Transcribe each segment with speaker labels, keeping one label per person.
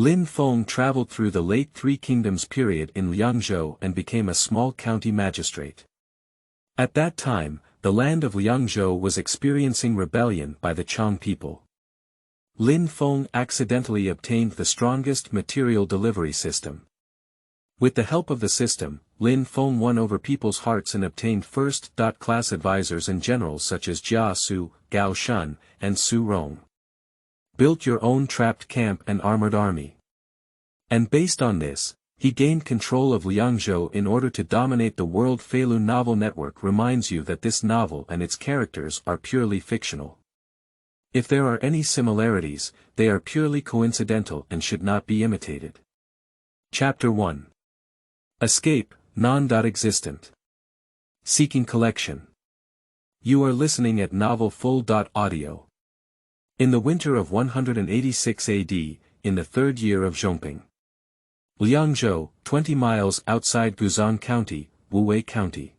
Speaker 1: Lin Feng traveled through the late Three Kingdoms period in Liangzhou and became a small county magistrate. At that time, the land of Liangzhou was experiencing rebellion by the Qiang people. Lin Feng accidentally obtained the strongest material delivery system. With the help of the system, Lin Feng won over people's hearts and obtained first-class advisors and generals such as Jia Xu, Gao Shun, and Xu Rong. Built your own trapped camp and armored army. And based on this, he gained control of Liangzhou in order to dominate the worldFeilu novel network. Reminds you that this novel and its characters are purely fictional. If there are any similarities, they are purely coincidental and should not be imitated. Chapter 1. Escape, Non-existent. Seeking collection. You are listening at novelfull.audio. In the winter of 186 AD, in the third year of Zhongping. Liangzhou, 20 miles outside Guzhang County, Wuwei County.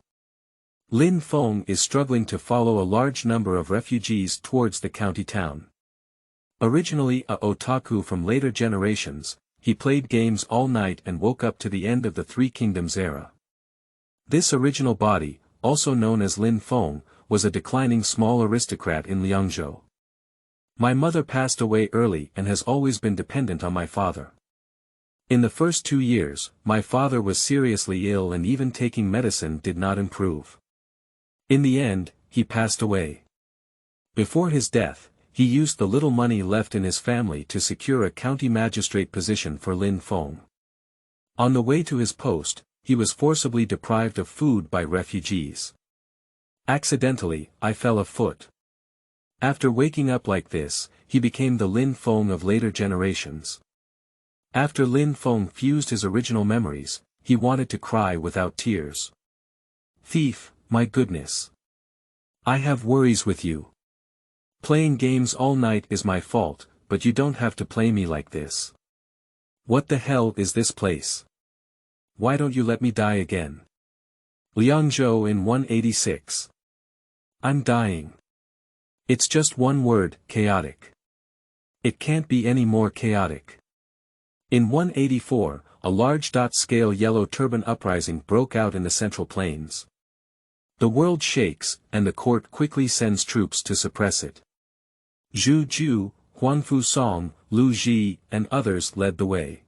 Speaker 1: Lin Feng is struggling to follow a large number of refugees towards the county town. Originally a otaku from later generations, he played games all night and woke up to the end of the Three Kingdoms era. This original body, also known as Lin Feng, was a declining small aristocrat in Liangzhou. My mother passed away early and has always been dependent on my father. In the first 2 years, my father was seriously ill and even taking medicine did not improve. In the end, he passed away. Before his death, he used the little money left in his family to secure a county magistrate position for Lin Feng. On the way to his post, he was forcibly deprived of food by refugees. Accidentally, I fell a foot. After waking up like this, he became the Lin Feng of later generations. After Lin Feng fused his original memories, he wanted to cry without tears. Thief, my goodness. I have worries with you. Playing games all night is my fault, but you don't have to play me like this. What the hell is this place? Why don't you let me die again? Liangzhou in 186. I'm dying. It's just one word, chaotic. It can't be any more chaotic. In 184, a large-scale yellow turban uprising broke out in the Central Plains. The world shakes, and the court quickly sends troops to suppress it. Zhu Ju, Huangfu Song, Lu Ji, and others led the way.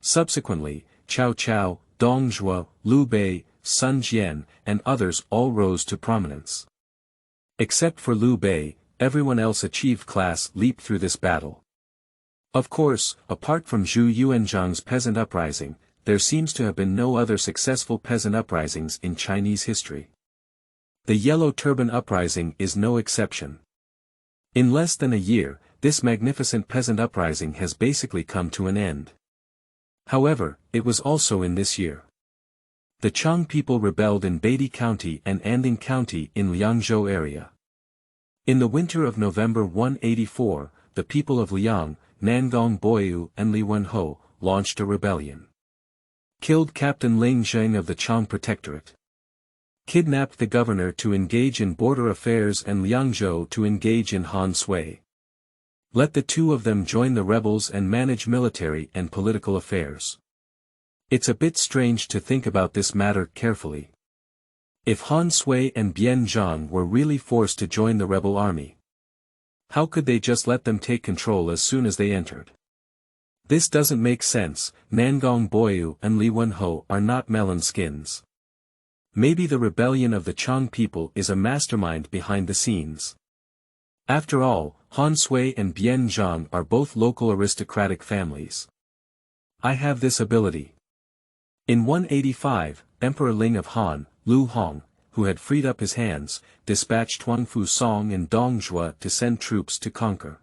Speaker 1: Subsequently, Cao Cao, Dong Zhuo, Liu Bei, Sun Jian, and others all rose to prominence. Except for Liu Bei, everyone else achieved class leap through this battle. Of course, apart from Zhu Yuanzhang's peasant uprising, there seems to have been no other successful peasant uprisings in Chinese history. The Yellow Turban Uprising is no exception. In less than a year, this magnificent peasant uprising has basically come to an end. However, it was also in this year. The Qiang people rebelled in Beidi County and Anding County in Liangzhou area. In the winter of November 184, the people of Liang, Nangong Boyu and Li Wenhou, launched a rebellion. Killed Captain Ling Zheng of the Qiang Protectorate. Kidnapped the governor to engage in border affairs and Liangzhou to engage in Han Sui. Let the two of them join the rebels and manage military and political affairs. It's a bit strange to think about this matter carefully. If Han Sui and Bian Zhang were really forced to join the rebel army, how could they just let them take control as soon as they entered? This doesn't make sense. Nangong Boyu and Li Wenhou are not melon skins. Maybe the rebellion of the Qiang people is a mastermind behind the scenes. After all, Han Sui and Bian Zhang are both local aristocratic families. I have this ability. In 185, Emperor Ling of Han, Lu Hong, who had freed up his hands, dispatched Huangfu Song and Dong Zhuo to send troops to conquer.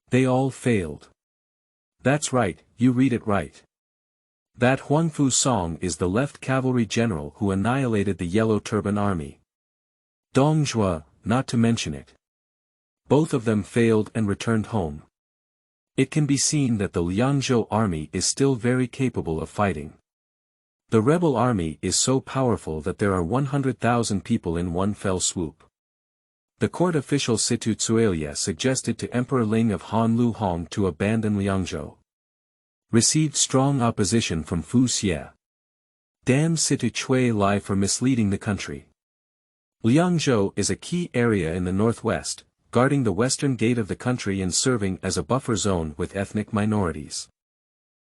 Speaker 1: They all failed. That's right, you read it right. That Huangfu Song is the left cavalry general who annihilated the Yellow Turban Army. Dong Zhuo, not to mention it. Both of them failed and returned home. It can be seen that the Liangzhou army is still very capable of fighting. The rebel army is so powerful that there are 100,000 people in one fell swoop. The court official Situ Tsuelia suggested to Emperor Ling of Han Lu Hong to abandon Liangzhou. Received strong opposition from Fu Xie. Damn Situ Chui lie for misleading the country. Liangzhou is a key area in the northwest, guarding the western gate of the country and serving as a buffer zone with ethnic minorities.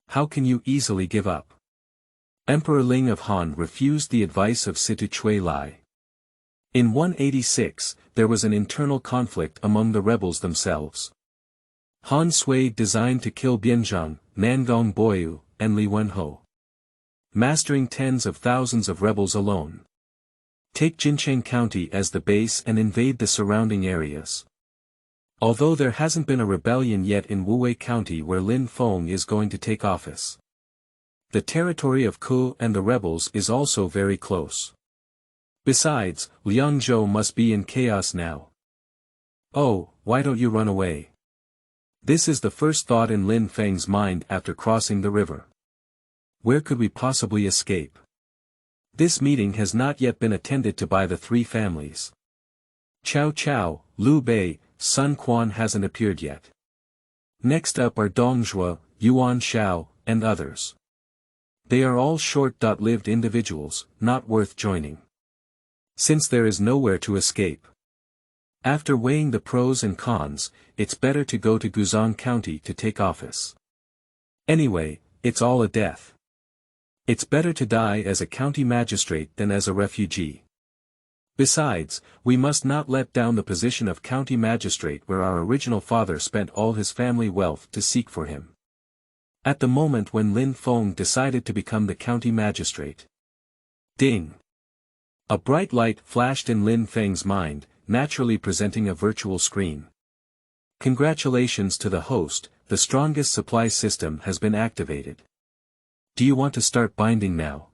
Speaker 1: How can you easily give up? Emperor Ling of Han refused the advice of Situ Chui Lai. In 186, there was an internal conflict among the rebels themselves. Han Sui designed to kill Bianzhang, Nangong Boyu, and Li Wenho. Mastering tens of thousands of rebels alone. Take Jincheng County as the base and invade the surrounding areas. Although there hasn't been a rebellion yet in Wuwei County where Lin Feng is going to take office. The territory of Ku and the rebels is also very close. Besides, Liangzhou must be in chaos now. Oh, why don't you run away? This is the first thought in Lin Feng's mind after crossing the river. Where could we possibly escape? This meeting has not yet been attended to by the three families. Cao Cao, Liu Bei, Sun Quan hasn't appeared yet. Next up are Dongzhua, Yuan Shao, and others. They are all short-lived individuals, not worth joining. Since there is nowhere to escape. After weighing the pros and cons, it's better to go to Guzhang County to take office. Anyway, it's all a death. It's better to die as a county magistrate than as a refugee. Besides, we must not let down the position of county magistrate where our original father spent all his family wealth to seek for him. At the moment when Lin Feng decided to become the county magistrate. Ding! A bright light flashed in Lin Feng's mind, naturally presenting a virtual screen. Congratulations to the host, the strongest supply system has been activated. Do you want to start binding now?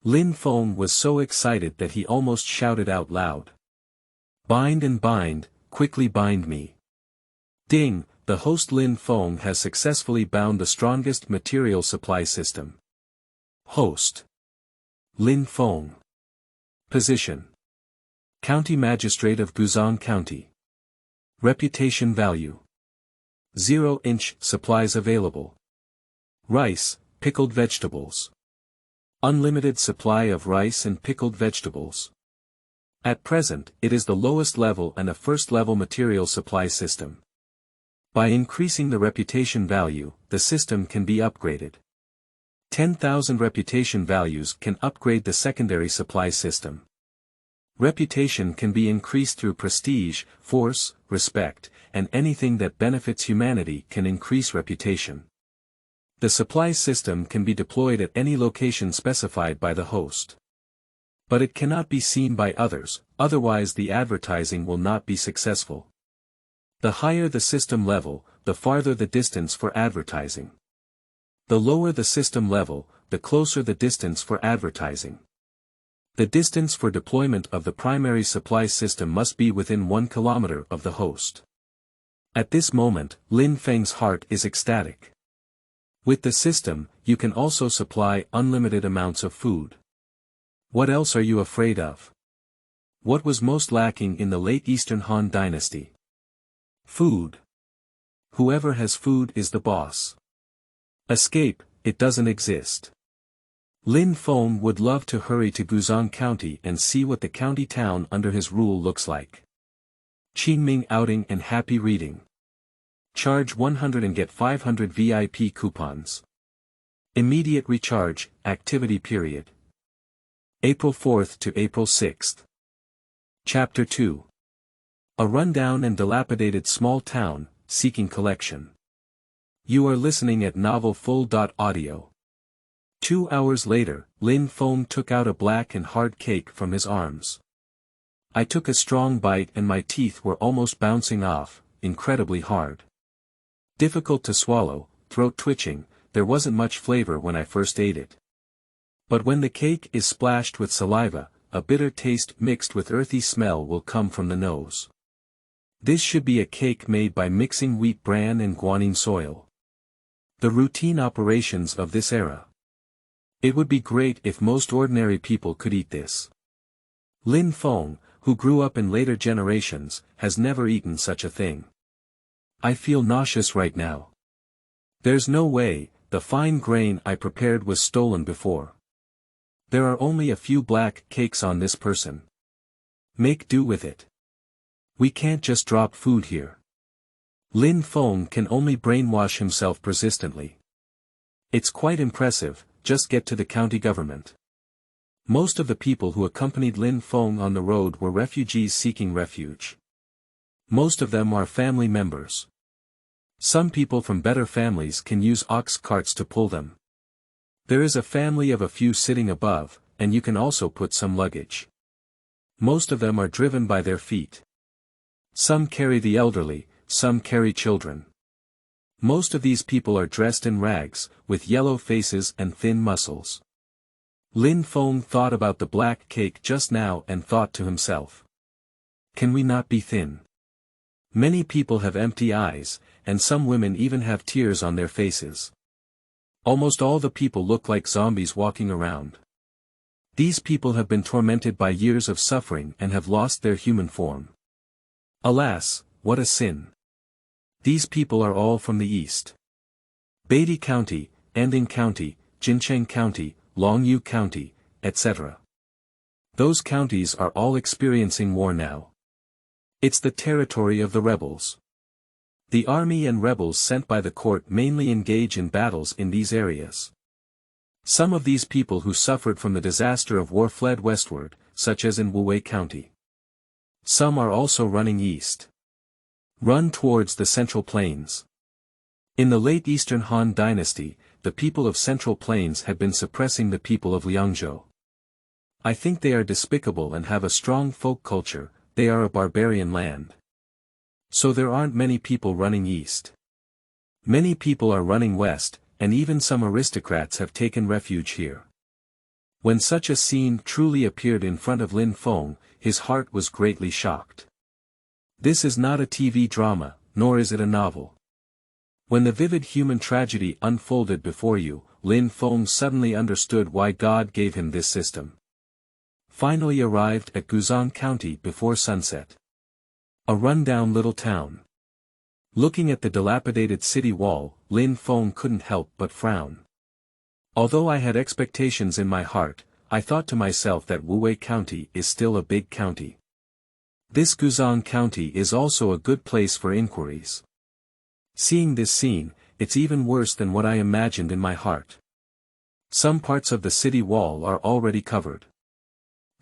Speaker 1: Lin Feng was so excited that he almost shouted out loud. Bind and bind, quickly bind me. Ding, the host Lin Feng has successfully bound the strongest material supply system. Host. Lin Feng. Position. County Magistrate of Guzhang County. Reputation value. 0-inch supplies available. Rice, pickled vegetables. Unlimited supply of rice and pickled vegetables. At present, it is the lowest level and a first-level material supply system. By increasing the reputation value, the system can be upgraded. 10,000 reputation values can upgrade the secondary supply system. Reputation can be increased through prestige, force, respect, and anything that benefits humanity can increase reputation. The supply system can be deployed at any location specified by the host. But it cannot be seen by others, otherwise the advertising will not be successful. The higher the system level, the farther the distance for advertising. The lower the system level, the closer the distance for advertising. The distance for deployment of the primary supply system must be within 1 kilometer of the host. At this moment, Lin Feng's heart is ecstatic. With the system, you can also supply unlimited amounts of food. What else are you afraid of? What was most lacking in the late Eastern Han dynasty? Food. Whoever has food is the boss. Escape, it doesn't exist. Lin Feng would love to hurry to Guzhang County and see what the county town under his rule looks like. Qingming outing and happy reading. Charge 100 and get 500 VIP coupons. Immediate recharge, activity period. April 4th to April 6th. Chapter 2. A rundown and dilapidated small town, seeking collection. You are listening at Novel Full.audio. 2 hours later, Lin Feng took out a black and hard cake from his arms. I took a strong bite and my teeth were almost bouncing off, incredibly hard. Difficult to swallow, throat twitching, there wasn't much flavor when I first ate it. But when the cake is splashed with saliva, a bitter taste mixed with earthy smell will come from the nose. This should be a cake made by mixing wheat bran and guanine soil. The routine operations of this era. It would be great if most ordinary people could eat this. Lin Feng, who grew up in later generations, has never eaten such a thing. I feel nauseous right now. There's no way, the fine grain I prepared was stolen before. There are only a few black cakes on this person. Make do with it. We can't just drop food here. Lin Feng can only brainwash himself persistently. It's quite impressive, just get to the county government. Most of the people who accompanied Lin Feng on the road were refugees seeking refuge. Most of them are family members. Some people from better families can use ox carts to pull them. There is a family of a few sitting above, and you can also put some luggage. Most of them are driven by their feet. Some carry the elderly, some carry children. Most of these people are dressed in rags, with yellow faces and thin muscles. Lin Feng thought about the black cake just now and thought to himself. Can we not be thin? Many people have empty eyes, and some women even have tears on their faces. Almost all the people look like zombies walking around. These people have been tormented by years of suffering and have lost their human form. Alas, what a sin. These people are all from the east. Beatty County, Anding County, Jincheng County, Longyu County, etc. Those counties are all experiencing war now. It's the territory of the rebels. The army and rebels sent by the court mainly engage in battles in these areas. Some of these people who suffered from the disaster of war fled westward, such as in Wuwei County. Some are also running east. Run towards the Central Plains. In the late Eastern Han Dynasty, the people of Central Plains had been suppressing the people of Liangzhou. I think they are despicable and have a strong folk culture, they are a barbarian land. So there aren't many people running east. Many people are running west, and even some aristocrats have taken refuge here. When such a scene truly appeared in front of Lin Feng, his heart was greatly shocked. This is not a TV drama, nor is it a novel. When the vivid human tragedy unfolded before you, Lin Feng suddenly understood why God gave him this system. Finally arrived at Guzhang County before sunset. A rundown little town. Looking at the dilapidated city wall, Lin Feng couldn't help but frown. Although I had expectations in my heart, I thought to myself that Wuwei County is still a big county. This Guzhang County is also a good place for inquiries. Seeing this scene, it's even worse than what I imagined in my heart. Some parts of the city wall are already covered.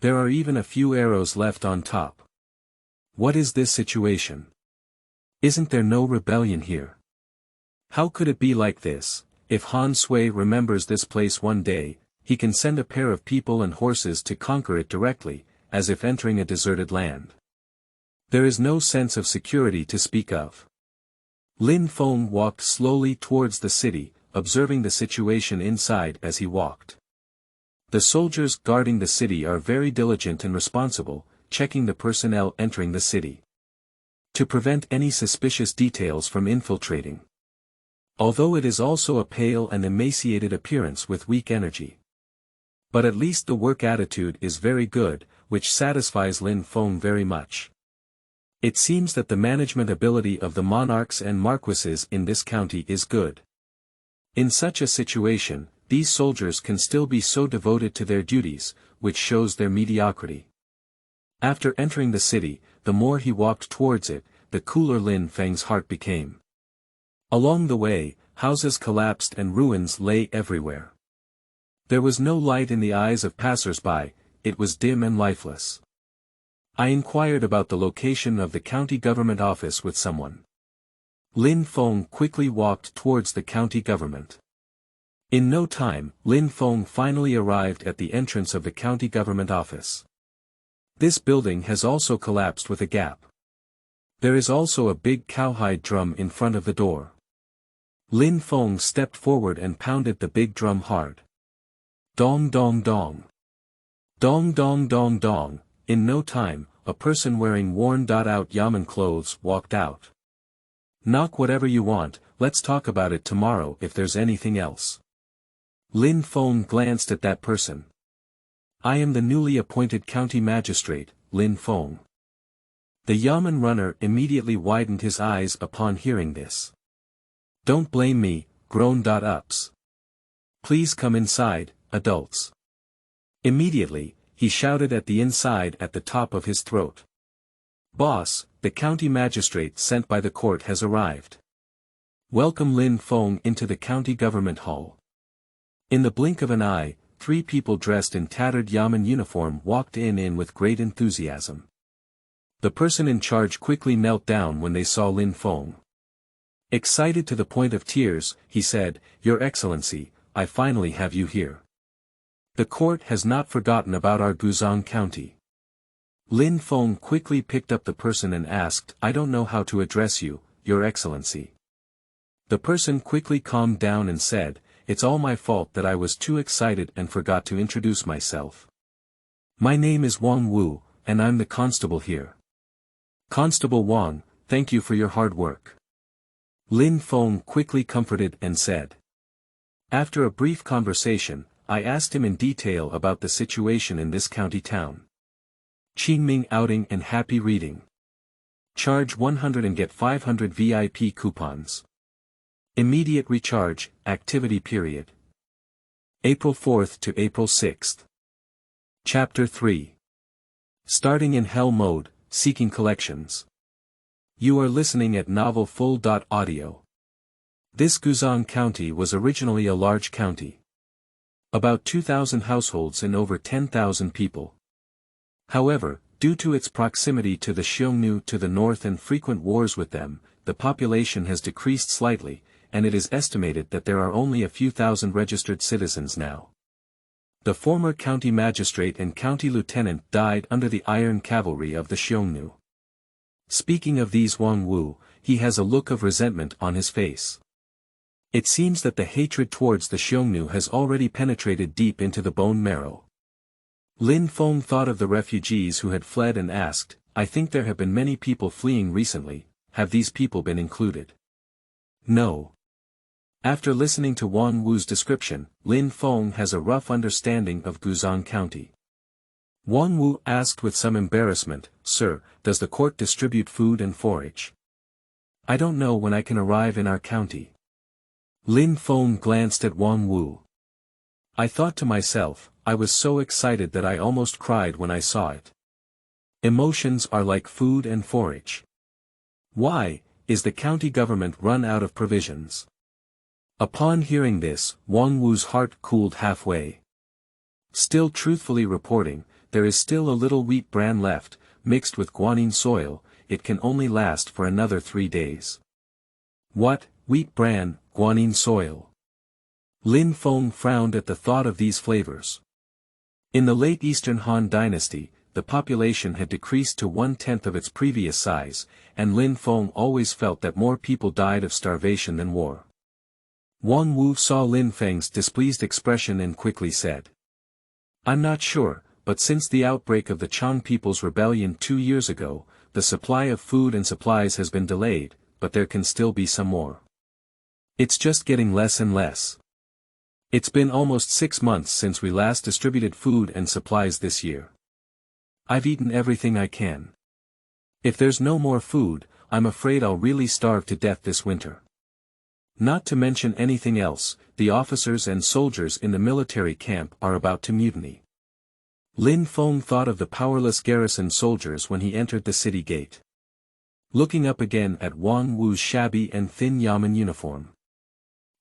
Speaker 1: There are even a few arrows left on top. What is this situation? Isn't there no rebellion here? How could it be like this? If Han Sui remembers this place one day, he can send a pair of people and horses to conquer it directly, as if entering a deserted land. There is no sense of security to speak of. Lin Feng walked slowly towards the city, observing the situation inside as he walked. The soldiers guarding the city are very diligent and responsible, checking the personnel entering the city, to prevent any suspicious details from infiltrating. Although it is also a pale and emaciated appearance with weak energy. But at least the work attitude is very good, which satisfies Lin Feng very much. It seems that the management ability of the monarchs and marquises in this county is good. In such a situation, these soldiers can still be so devoted to their duties, which shows their mediocrity. After entering the city, the more he walked towards it, the cooler Lin Feng's heart became. Along the way, houses collapsed and ruins lay everywhere. There was no light in the eyes of passers-by, it was dim and lifeless. I inquired about the location of the county government office with someone. Lin Feng quickly walked towards the county government. In no time, Lin Feng finally arrived at the entrance of the county government office. This building has also collapsed with a gap. There is also a big cowhide drum in front of the door. Lin Feng stepped forward and pounded the big drum hard. Dong dong dong. Dong dong dong dong. In no time, a person wearing worn-out yamen clothes walked out. Knock whatever you want, let's talk about it tomorrow if there's anything else. Lin Feng glanced at that person. I am the newly appointed county magistrate, Lin Feng. The yamen runner immediately widened his eyes upon hearing this. Don't blame me, grown-ups. Please come inside, adults. Immediately, he shouted at the inside at the top of his throat. Boss, the county magistrate sent by the court has arrived. Welcome Lin Feng into the county government hall. In the blink of an eye, 3 people dressed in tattered yamen uniform walked in with great enthusiasm. The person in charge quickly knelt down when they saw Lin Feng. Excited to the point of tears, he said, Your Excellency, I finally have you here. The court has not forgotten about our Guzhang County. Lin Feng quickly picked up the person and asked, I don't know how to address you, Your Excellency. The person quickly calmed down and said, It's all my fault that I was too excited and forgot to introduce myself. My name is Wang Wu, and I'm the constable here. Constable Wang, thank you for your hard work. Lin Feng quickly comforted and said. After a brief conversation, I asked him in detail about the situation in this county town. Qingming outing and happy reading. Charge 100 and get 500 VIP coupons. Immediate recharge, activity period. April 4th to April 6th. Chapter 3. Starting in hell mode, seeking collections. You are listening at Novel Full.audio. This Guzhang County was originally a large county. About 2,000 households and over 10,000 people. However, due to its proximity to the Xiongnu to the north and frequent wars with them, the population has decreased slightly, and it is estimated that there are only a few thousand registered citizens now. The former county magistrate and county lieutenant died under the iron cavalry of the Xiongnu. Speaking of these Wang Wu, he has a look of resentment on his face. It seems that the hatred towards the Xiongnu has already penetrated deep into the bone marrow. Lin Feng thought of the refugees who had fled and asked, I think there have been many people fleeing recently, have these people been included? No. After listening to Wang Wu's description, Lin Feng has a rough understanding of Guzhang County. Wang Wu asked with some embarrassment, Sir, does the court distribute food and forage? I don't know when I can arrive in our county. Lin Feng glanced at Wang Wu. I thought to myself, I was so excited that I almost cried when I saw it. Emotions are like food and forage. Why, is the county government run out of provisions? Upon hearing this, Wang Wu's heart cooled halfway. Still truthfully reporting, there is still a little wheat bran left, mixed with guanine soil, it can only last for another 3 days. What, wheat bran, guanine soil? Lin Feng frowned at the thought of these flavors. In the late Eastern Han Dynasty, the population had decreased to 1/10 of its previous size, and Lin Feng always felt that more people died of starvation than war. Wang Wu saw Lin Feng's displeased expression and quickly said. I'm not sure, but since the outbreak of the Qiang People's Rebellion 2 years ago, the supply of food and supplies has been delayed, but there can still be some more. It's just getting less and less. It's been almost 6 months since we last distributed food and supplies this year. I've eaten everything I can. If there's no more food, I'm afraid I'll really starve to death this winter. Not to mention anything else, the officers and soldiers in the military camp are about to mutiny. Lin Feng thought of the powerless garrison soldiers when he entered the city gate. Looking up again at Wang Wu's shabby and thin yamen uniform.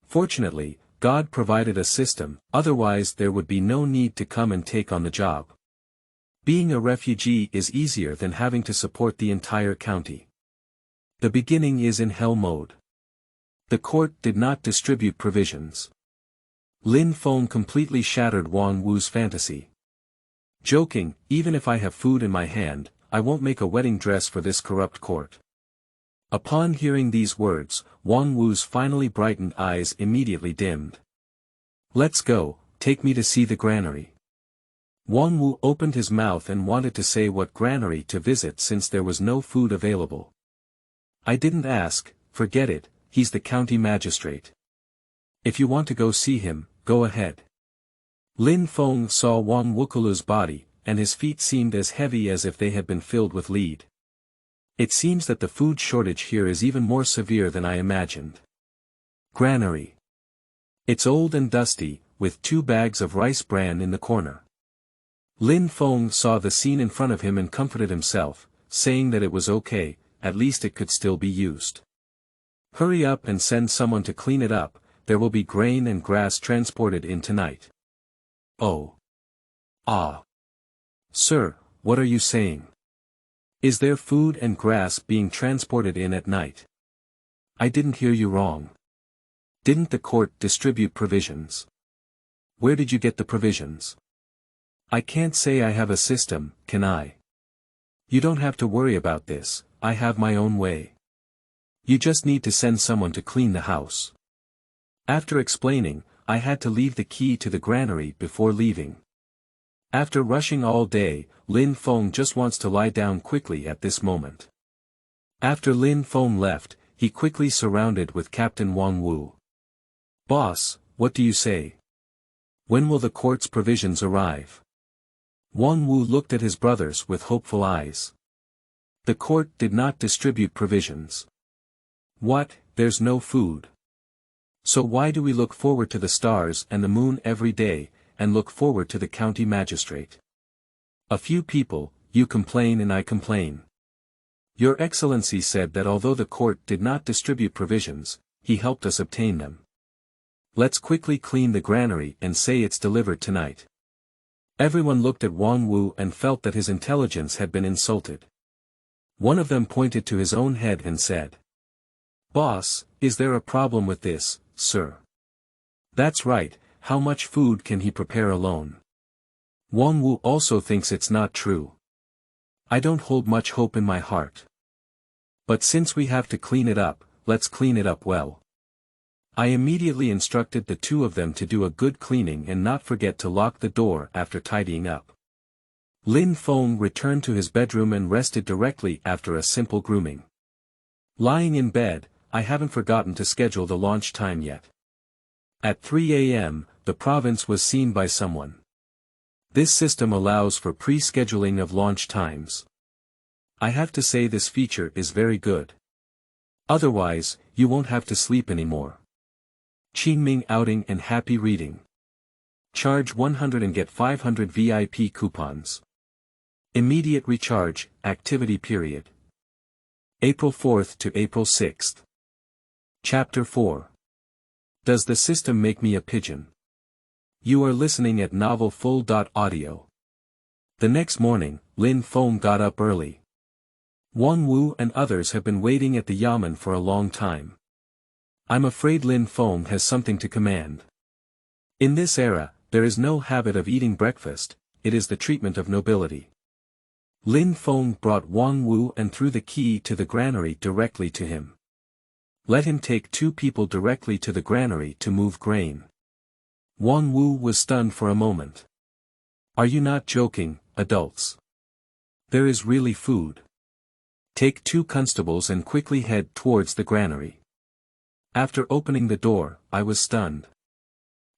Speaker 1: Fortunately, God provided a system, otherwise there would be no need to come and take on the job. Being a refugee is easier than having to support the entire county. The beginning is in hell mode. The court did not distribute provisions. Lin Feng completely shattered Wang Wu's fantasy. Joking, even if I have food in my hand, I won't make a wedding dress for this corrupt court. Upon hearing these words, Wang Wu's finally brightened eyes immediately dimmed. Let's go, take me to see the granary. Wang Wu opened his mouth and wanted to say what granary to visit since there was no food available. I didn't ask, forget it, he's the county magistrate. If you want to go see him, go ahead. Lin Feng saw Wang Wukulu's body, and his feet seemed as heavy as if they had been filled with lead. It seems that the food shortage here is even more severe than I imagined. Granary. It's old and dusty, with 2 bags of rice bran in the corner. Lin Feng saw the scene in front of him and comforted himself, saying that it was okay, at least it could still be used. Hurry up and send someone to clean it up, there will be grain and grass transported in tonight. Oh. Ah. Sir, what are you saying? Is there food and grass being transported in at night? I didn't hear you wrong. Didn't the court distribute provisions? Where did you get the provisions? I can't say I have a system, can I? You don't have to worry about this, I have my own way. You just need to send someone to clean the house. After explaining, I had to leave the key to the granary before leaving. After rushing all day, Lin Feng just wants to lie down quickly at this moment. After Lin Feng left, he quickly surrounded with Captain Wang Wu. Boss, what do you say? When will the court's provisions arrive? Wang Wu looked at his brothers with hopeful eyes. The court did not distribute provisions. What, there's no food? So why do we look forward to the stars and the moon every day, and look forward to the county magistrate? A few people, you complain and I complain. Your Excellency said that although the court did not distribute provisions, he helped us obtain them. Let's quickly clean the granary and say it's delivered tonight. Everyone looked at Wang Wu and felt that his intelligence had been insulted. One of them pointed to his own head and said, Boss, is there a problem with this, sir? That's right, how much food can he prepare alone? Wang Wu also thinks it's not true. I don't hold much hope in my heart. But since we have to clean it up, let's clean it up well. I immediately instructed the 2 of them to do a good cleaning and not forget to lock the door after tidying up. Lin Feng returned to his bedroom and rested directly after a simple grooming. Lying in bed, I haven't forgotten to schedule the launch time yet. At 3 a.m., the province was seen by someone. This system allows for pre-scheduling of launch times. I have to say this feature is very good. Otherwise, you won't have to sleep anymore. Qingming outing and happy reading. Charge 100 and get 500 VIP coupons. Immediate recharge, activity period. April 4th to April 6th. Chapter 4. Does the system make me a pigeon? You are listening at Novel Full.audio. The next morning, Lin Feng got up early. Wang Wu and others have been waiting at the yamen for a long time. I'm afraid Lin Feng has something to command. In this era, there is no habit of eating breakfast, it is the treatment of nobility. Lin Feng brought Wang Wu and threw the key to the granary directly to him. Let him take 2 people directly to the granary to move grain. Wang Wu was stunned for a moment. Are you not joking, adults? There is really food. Take 2 constables and quickly head towards the granary. After opening the door, I was stunned.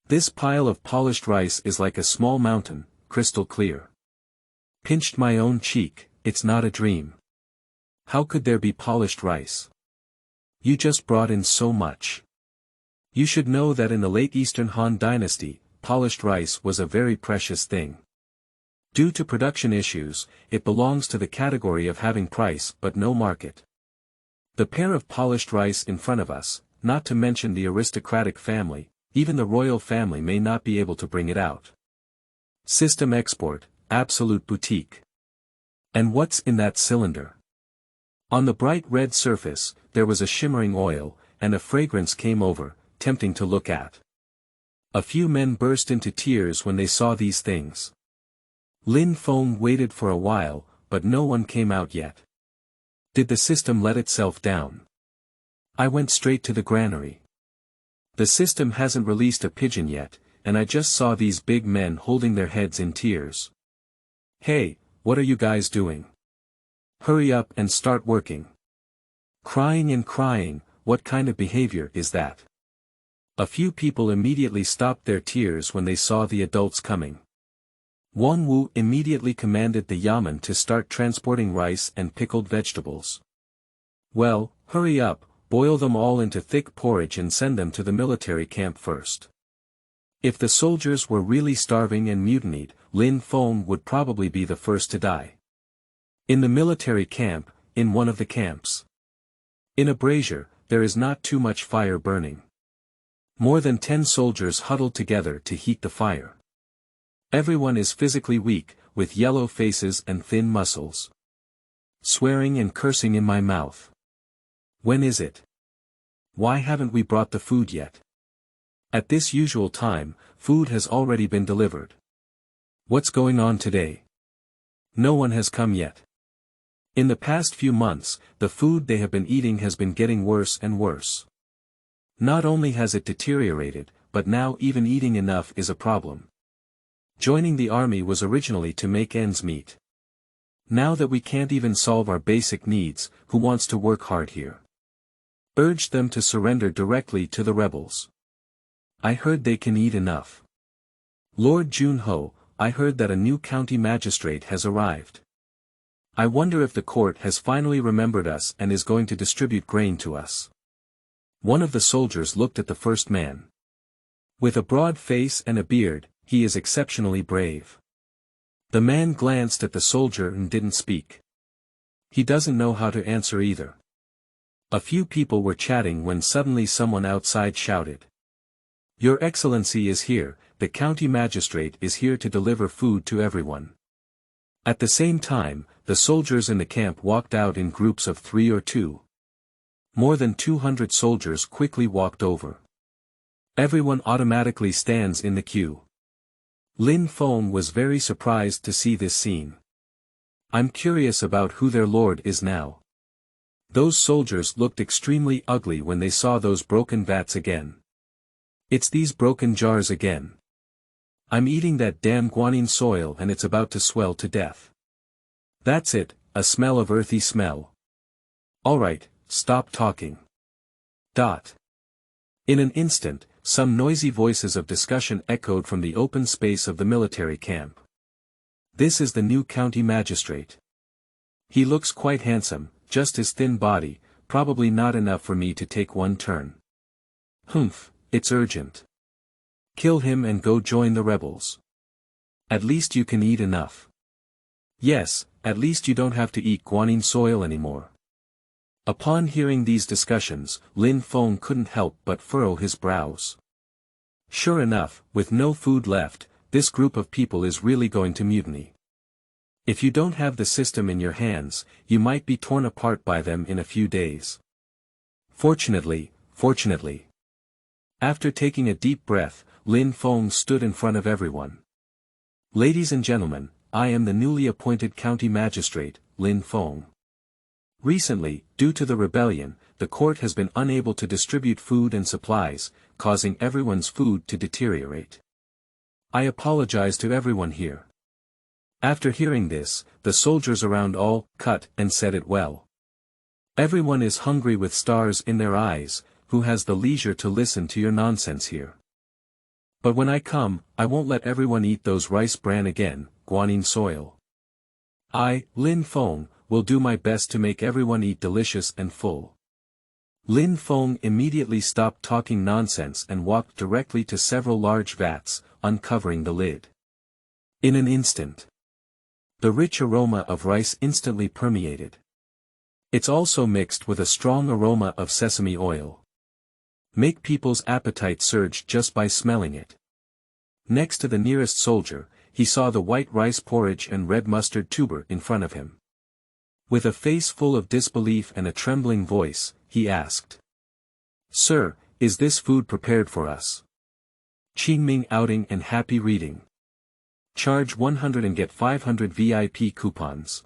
Speaker 1: This pile of polished rice is like a small mountain, crystal clear. Pinched my own cheek, it's not a dream. How could there be polished rice? You just brought in so much. You should know that in the late Eastern Han Dynasty, polished rice was a very precious thing. Due to production issues, it belongs to the category of having price but no market. The pair of polished rice in front of us, not to mention the aristocratic family, even the royal family may not be able to bring it out. System export, absolute boutique. And what's in that cylinder? On the bright red surface, there was a shimmering oil, and a fragrance came over, tempting to look at. A few men burst into tears when they saw these things. Lin Feng waited for a while, but no one came out yet. Did the system let itself down? I went straight to the granary. The system hasn't released a pigeon yet, and I just saw these big men holding their heads in tears. Hey, what are you guys doing? Hurry up and start working. Crying and crying, what kind of behavior is that? A few people immediately stopped their tears when they saw the adults coming. Wang Wu immediately commanded the yamen to start transporting rice and pickled vegetables. Well, hurry up, boil them all into thick porridge and send them to the military camp first. If the soldiers were really starving and mutinied, Lin Feng would probably be the first to die. In the military camp, in one of the camps. In a brazier, there is not too much fire burning. More than 10 soldiers huddled together to heat the fire. Everyone is physically weak, with yellow faces and thin muscles. Swearing and cursing in my mouth. When is it? Why haven't we brought the food yet? At this usual time, food has already been delivered. What's going on today? No one has come yet. In the past few months, the food they have been eating has been getting worse and worse. Not only has it deteriorated, but now even eating enough is a problem. Joining the army was originally to make ends meet. Now that we can't even solve our basic needs, who wants to work hard here? Urge them to surrender directly to the rebels. I heard they can eat enough. Lord Junho, I heard that a new county magistrate has arrived. I wonder if the court has finally remembered us and is going to distribute grain to us. One of the soldiers looked at the first man. With a broad face and a beard, he is exceptionally brave. The man glanced at the soldier and didn't speak. He doesn't know how to answer either. A few people were chatting when suddenly someone outside shouted. Your Excellency is here, the county magistrate is here to deliver food to everyone. At the same time, the soldiers in the camp walked out in groups of 3 or 2. More than 200 soldiers quickly walked over. Everyone automatically stands in the queue. Lin Feng was very surprised to see this scene. I'm curious about who their lord is now. Those soldiers looked extremely ugly when they saw those broken vats again. It's these broken jars again. I'm eating that damn guanine soil and it's about to swell to death. That's it, a smell of earthy smell. Alright, stop talking. In an instant, some noisy voices of discussion echoed from the open space of the military camp. This is the new county magistrate. He looks quite handsome, just his thin body, probably not enough for me to take one turn. Humph. It's urgent. Kill him and go join the rebels. At least you can eat enough. Yes, at least you don't have to eat guanine soil anymore. Upon hearing these discussions, Lin Feng couldn't help but furrow his brows. Sure enough, with no food left, this group of people is really going to mutiny. If you don't have the system in your hands, you might be torn apart by them in a few days. Fortunately. After taking a deep breath, Lin Feng stood in front of everyone. Ladies and gentlemen, I am the newly appointed county magistrate, Lin Feng. Recently, due to the rebellion, the court has been unable to distribute food and supplies, causing everyone's food to deteriorate. I apologize to everyone here. After hearing this, the soldiers around all cut and said it well. Everyone is hungry with stars in their eyes. Who has the leisure to listen to your nonsense here? But when I come, I won't let everyone eat those rice bran again, guanine soil. I, Lin Feng, will do my best to make everyone eat delicious and full. Lin Feng immediately stopped talking nonsense and walked directly to several large vats, uncovering the lid. In an instant, the rich aroma of rice instantly permeated. It's also mixed with a strong aroma of sesame oil. Make people's appetite surge just by smelling it. Next to the nearest soldier, he saw the white rice porridge and red mustard tuber in front of him. With a face full of disbelief and a trembling voice, he asked. Sir, is this food prepared for us? Qingming outing and happy reading. Charge 100 and get 500 VIP coupons.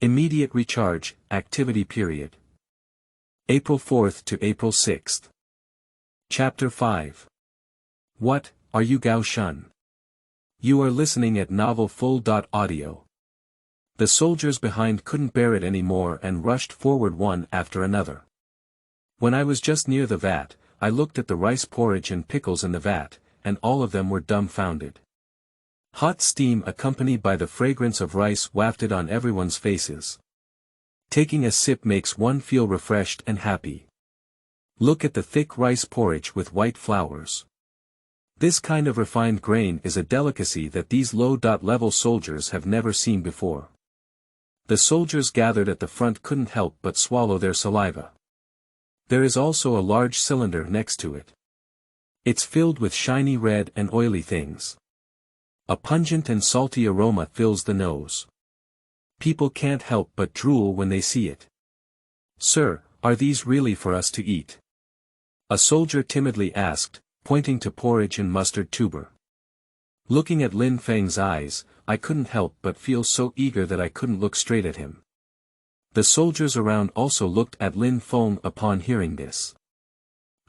Speaker 1: Immediate recharge, activity period. April 4th to April 6th. Chapter 5. What, are you Gao Shun? You are listening at novelfull.audio. The soldiers behind couldn't bear it anymore and rushed forward one after another. When I was just near the vat, I looked at the rice porridge and pickles in the vat, and all of them were dumbfounded. Hot steam accompanied by the fragrance of rice wafted on everyone's faces. Taking a sip makes one feel refreshed and happy. Look at the thick rice porridge with white flowers. This kind of refined grain is a delicacy that these low-level soldiers have never seen before. The soldiers gathered at the front couldn't help but swallow their saliva. There is also a large cylinder next to it. It's filled with shiny red and oily things. A pungent and salty aroma fills the nose. People can't help but drool when they see it. "Sir, are these really for us to eat?" a soldier timidly asked, pointing to porridge and mustard tuber. Looking at Lin Feng's eyes, I couldn't help but feel so eager that I couldn't look straight at him. The soldiers around also looked at Lin Feng upon hearing this.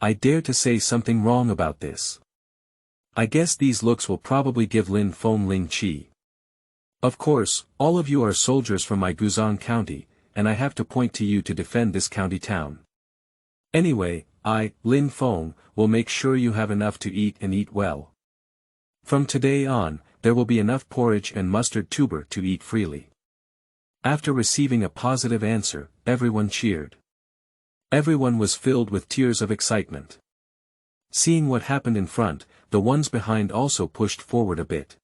Speaker 1: I dare to say something wrong about this. I guess these looks will probably give Lin Feng Ling Qi. Of course, all of you are soldiers from my Guzhang county, and I have to point to you to defend this county town. Anyway, I, Lin Feng, will make sure you have enough to eat and eat well. From today on, there will be enough porridge and mustard tuber to eat freely. After receiving a positive answer, everyone cheered. Everyone was filled with tears of excitement. Seeing what happened in front, the ones behind also pushed forward a bit.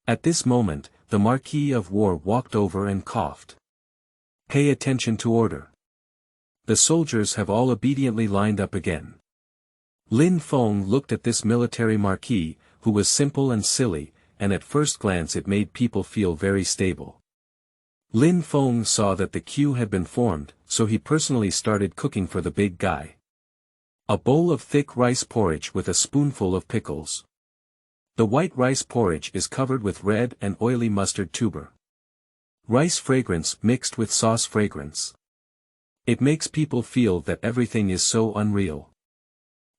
Speaker 1: At this moment, the Marquis of War walked over and coughed. Pay attention to order. The soldiers have all obediently lined up again. Lin Feng looked at this military marquis, who was simple and silly, and at first glance it made people feel very stable. Lin Feng saw that the queue had been formed, so he personally started cooking for the big guy. A bowl of thick rice porridge with a spoonful of pickles. The white rice porridge is covered with red and oily mustard tuber. Rice fragrance mixed with sauce fragrance. It makes people feel that everything is so unreal.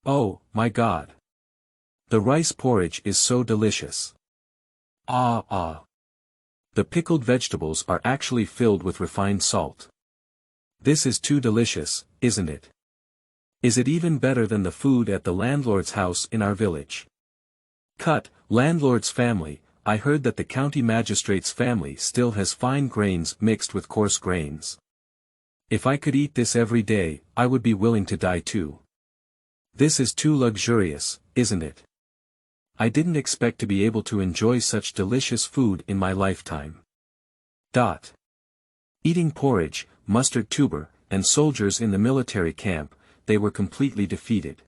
Speaker 1: Oh, my God. The rice porridge is so delicious. Ah. The pickled vegetables are actually filled with refined salt. This is too delicious, isn't it? Is it even better than the food at the landlord's house in our village? Landlord's family, I heard that the county magistrate's family still has fine grains mixed with coarse grains. If I could eat this every day, I would be willing to die too. This is too luxurious, isn't it? I didn't expect to be able to enjoy such delicious food in my lifetime. Eating porridge, mustard tuber, and soldiers in the military camp, they were completely defeated.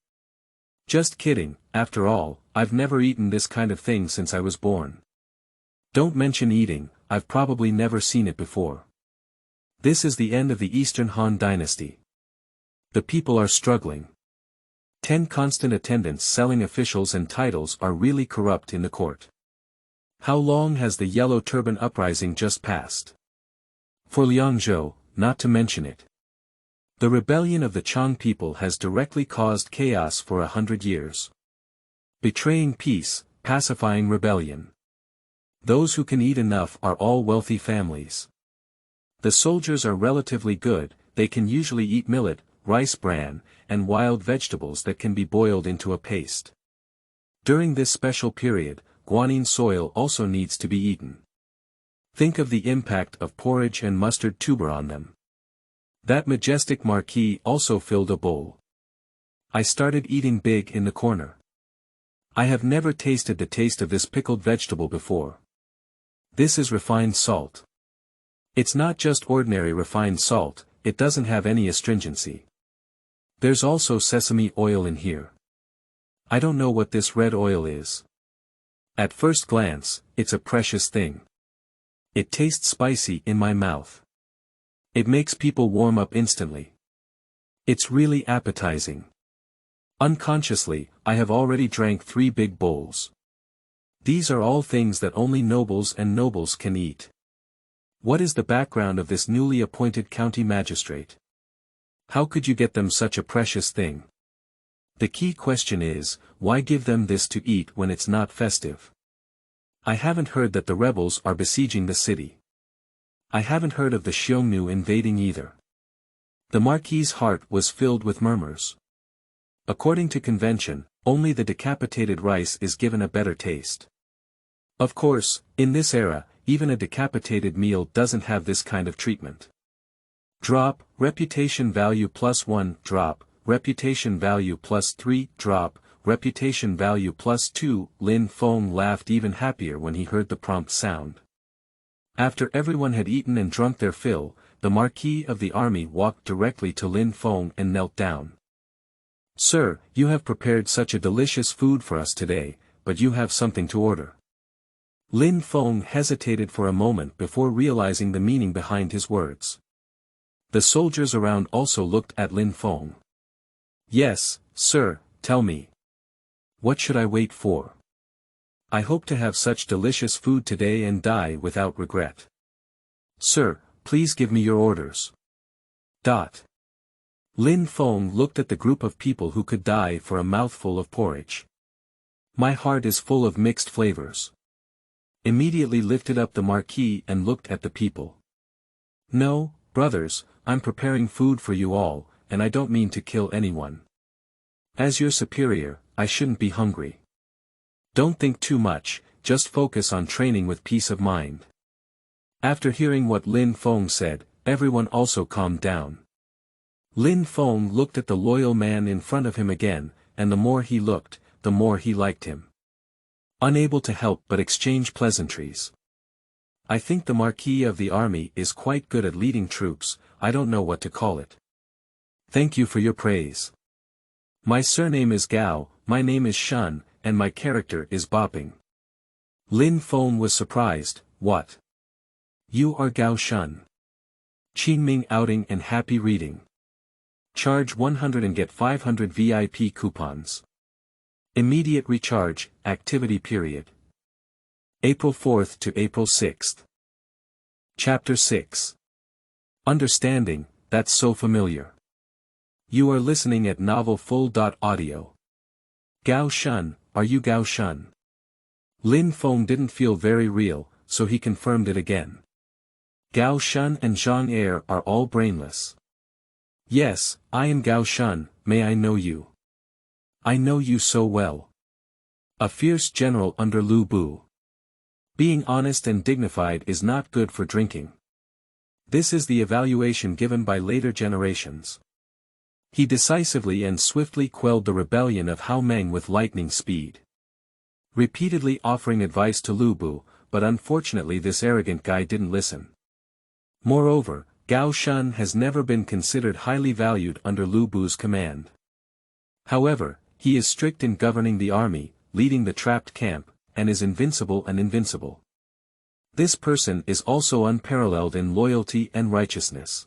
Speaker 1: Just kidding, after all, I've never eaten this kind of thing since I was born. Don't mention eating, I've probably never seen it before. This is the end of the Eastern Han Dynasty. The people are struggling. 10 constant attendants selling officials and titles are really corrupt in the court. How long has the Yellow Turban Uprising just passed? For Liangzhou, not to mention it. The rebellion of the Qiang people has directly caused chaos for 100 years. Betraying peace, pacifying rebellion. Those who can eat enough are all wealthy families. The soldiers are relatively good, they can usually eat millet, rice bran, and wild vegetables that can be boiled into a paste. During this special period, guanine soil also needs to be eaten. Think of the impact of porridge and mustard tuber on them. That majestic marquis also filled a bowl. I started eating big in the corner. I have never tasted the taste of this pickled vegetable before. This is refined salt. It's not just ordinary refined salt, it doesn't have any astringency. There's also sesame oil in here. I don't know what this red oil is. At first glance, it's a precious thing. It tastes spicy in my mouth. It makes people warm up instantly. It's really appetizing. Unconsciously, I have already drank 3 big bowls. These are all things that only nobles and nobles can eat. What is the background of this newly appointed county magistrate? How could you get them such a precious thing? The key question is, why give them this to eat when it's not festive? I haven't heard that the rebels are besieging the city. I haven't heard of the Xiongnu invading either. The Marquis's heart was filled with murmurs. According to convention, only the decapitated rice is given a better taste. Of course, in this era, even a decapitated meal doesn't have this kind of treatment. Reputation value +1, reputation value +3, reputation value +2. Lin Feng laughed even happier when he heard the prompt sound. After everyone had eaten and drunk their fill, the Marquis of the army walked directly to Lin Feng and knelt down. "Sir, you have prepared such a delicious food for us today, but you have something to order." Lin Feng hesitated for a moment before realizing the meaning behind his words. The soldiers around also looked at Lin Feng. "Yes, sir, tell me. What should I wait for? I hope to have such delicious food today and die without regret. Sir, please give me your orders." Lin Feng looked at the group of people who could die for a mouthful of porridge. "My heart is full of mixed flavors." Immediately lifted up the marquee and looked at the people. "No, brothers, I'm preparing food for you all, and I don't mean to kill anyone. As your superior, I shouldn't be hungry. Don't think too much, just focus on training with peace of mind." After hearing what Lin Feng said, everyone also calmed down. Lin Feng looked at the loyal man in front of him again, and the more he looked, the more he liked him. Unable to help but exchange pleasantries. "I think the Marquis of the army is quite good at leading troops, I don't know what to call it. Thank you for your praise. My surname is Gao, my name is Shun, and my character is Bopping." Lin Feng was surprised. "What? You are Gao Shun? Qingming outing and happy reading. Charge 100 and get 500 VIP coupons. Immediate recharge, activity period. April 4th to April 6th. Chapter 6. Understanding, that's so familiar. You are listening at novelfull.audio. Gao Shun, are you Gao Shun? Lin Feng didn't feel very real, so he confirmed it again. Gao Shun and Zhang Er are all brainless. "Yes, I am Gao Shun, may I know you?" "I know you so well. A fierce general under Lu Bu. Being honest and dignified is not good for drinking. This is the evaluation given by later generations." He decisively and swiftly quelled the rebellion of Hao Meng with lightning speed. Repeatedly offering advice to Lu Bu, but unfortunately this arrogant guy didn't listen. Moreover, Gao Shun has never been considered highly valued under Lu Bu's command. However, he is strict in governing the army, leading the trapped camp, and is invincible and invincible. This person is also unparalleled in loyalty and righteousness.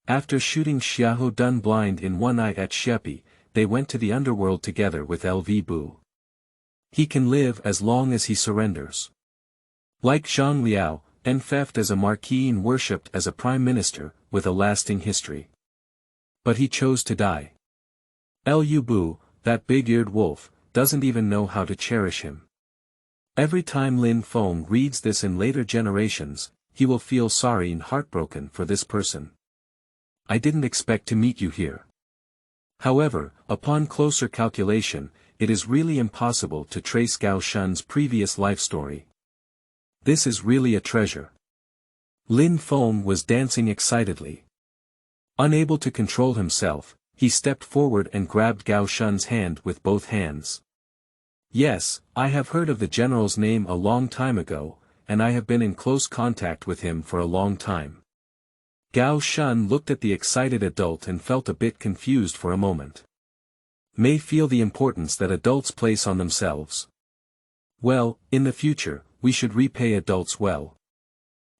Speaker 1: After shooting Xiahou Dun blind in one eye at Shepi, they went to the underworld together with LV Bu. He can live as long as he surrenders. Like Zhang Liao, Enfeft as a marquis and worshipped as a prime minister, with a lasting history. But he chose to die. Lu Bu, that big-eared wolf, doesn't even know how to cherish him. Every time Lin Feng reads this in later generations, he will feel sorry and heartbroken for this person. "I didn't expect to meet you here." However, upon closer calculation, it is really impossible to trace Gao Shun's previous life story. This is really a treasure. Lin Feng was dancing excitedly. Unable to control himself, he stepped forward and grabbed Gao Shun's hand with both hands. "Yes, I have heard of the general's name a long time ago, and I have been in close contact with him for a long time." Gao Shun looked at the excited adult and felt a bit confused for a moment. May feel the importance that adults place on themselves. Well, in the future, we should repay adults well.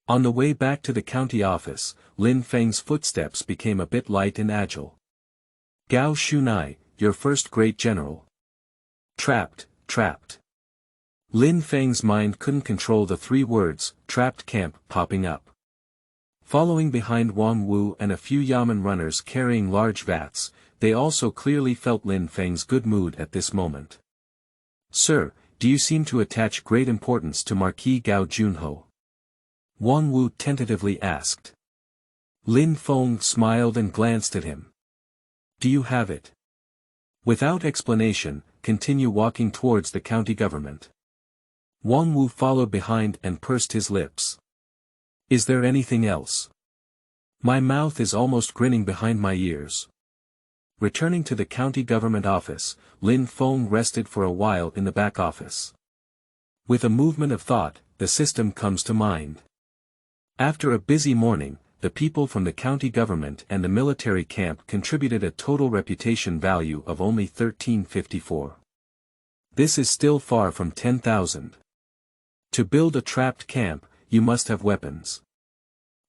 Speaker 1: On the way back to the county office, Lin Feng's footsteps became a bit light and agile. "Gao Shunai, your first great general. Trapped, trapped." Lin Feng's mind couldn't control the three words, trapped camp, popping up. Following behind Wang Wu and a few Yamen runners carrying large vats, they also clearly felt Lin Feng's good mood at this moment. "Sir, do you seem to attach great importance to Marquis Gao Junho?" Wang Wu tentatively asked. Lin Feng smiled and glanced at him. "Do you have it?" Without explanation, continue walking towards the county government. Wang Wu followed behind and pursed his lips. "Is there anything else? My mouth is almost grinning behind my ears." Returning to the county government office, Lin Feng rested for a while in the back office. With a movement of thought, the system comes to mind. After a busy morning, the people from the county government and the military camp contributed a total reputation value of only 1354. This is still far from 10,000. To build a trapped camp, you must have weapons.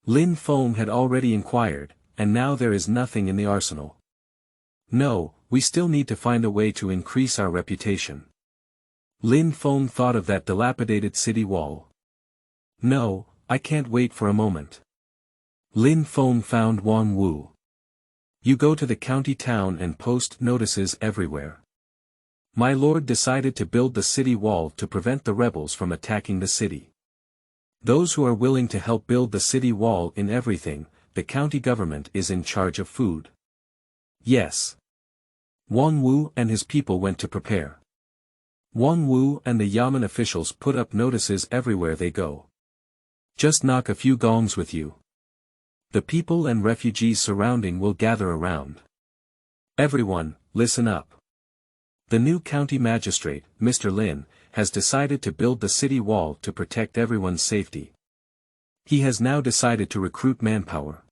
Speaker 1: Lin Feng had already inquired, and now there is nothing in the arsenal. No, we still need to find a way to increase our reputation. Lin Feng thought of that dilapidated city wall. No, I can't wait for a moment. Lin Feng found Wang Wu. You go to the county town and post notices everywhere. My lord decided to build the city wall to prevent the rebels from attacking the city. Those who are willing to help build the city wall in everything, the county government is in charge of food. Yes. Wang Wu and his people went to prepare. Wang Wu and the Yamen officials put up notices everywhere they go. Just knock a few gongs with you. The people and refugees surrounding will gather around. Everyone, listen up. The new county magistrate, Mr. Lin, has decided to build the city wall to protect everyone's safety. He has now decided to recruit manpower.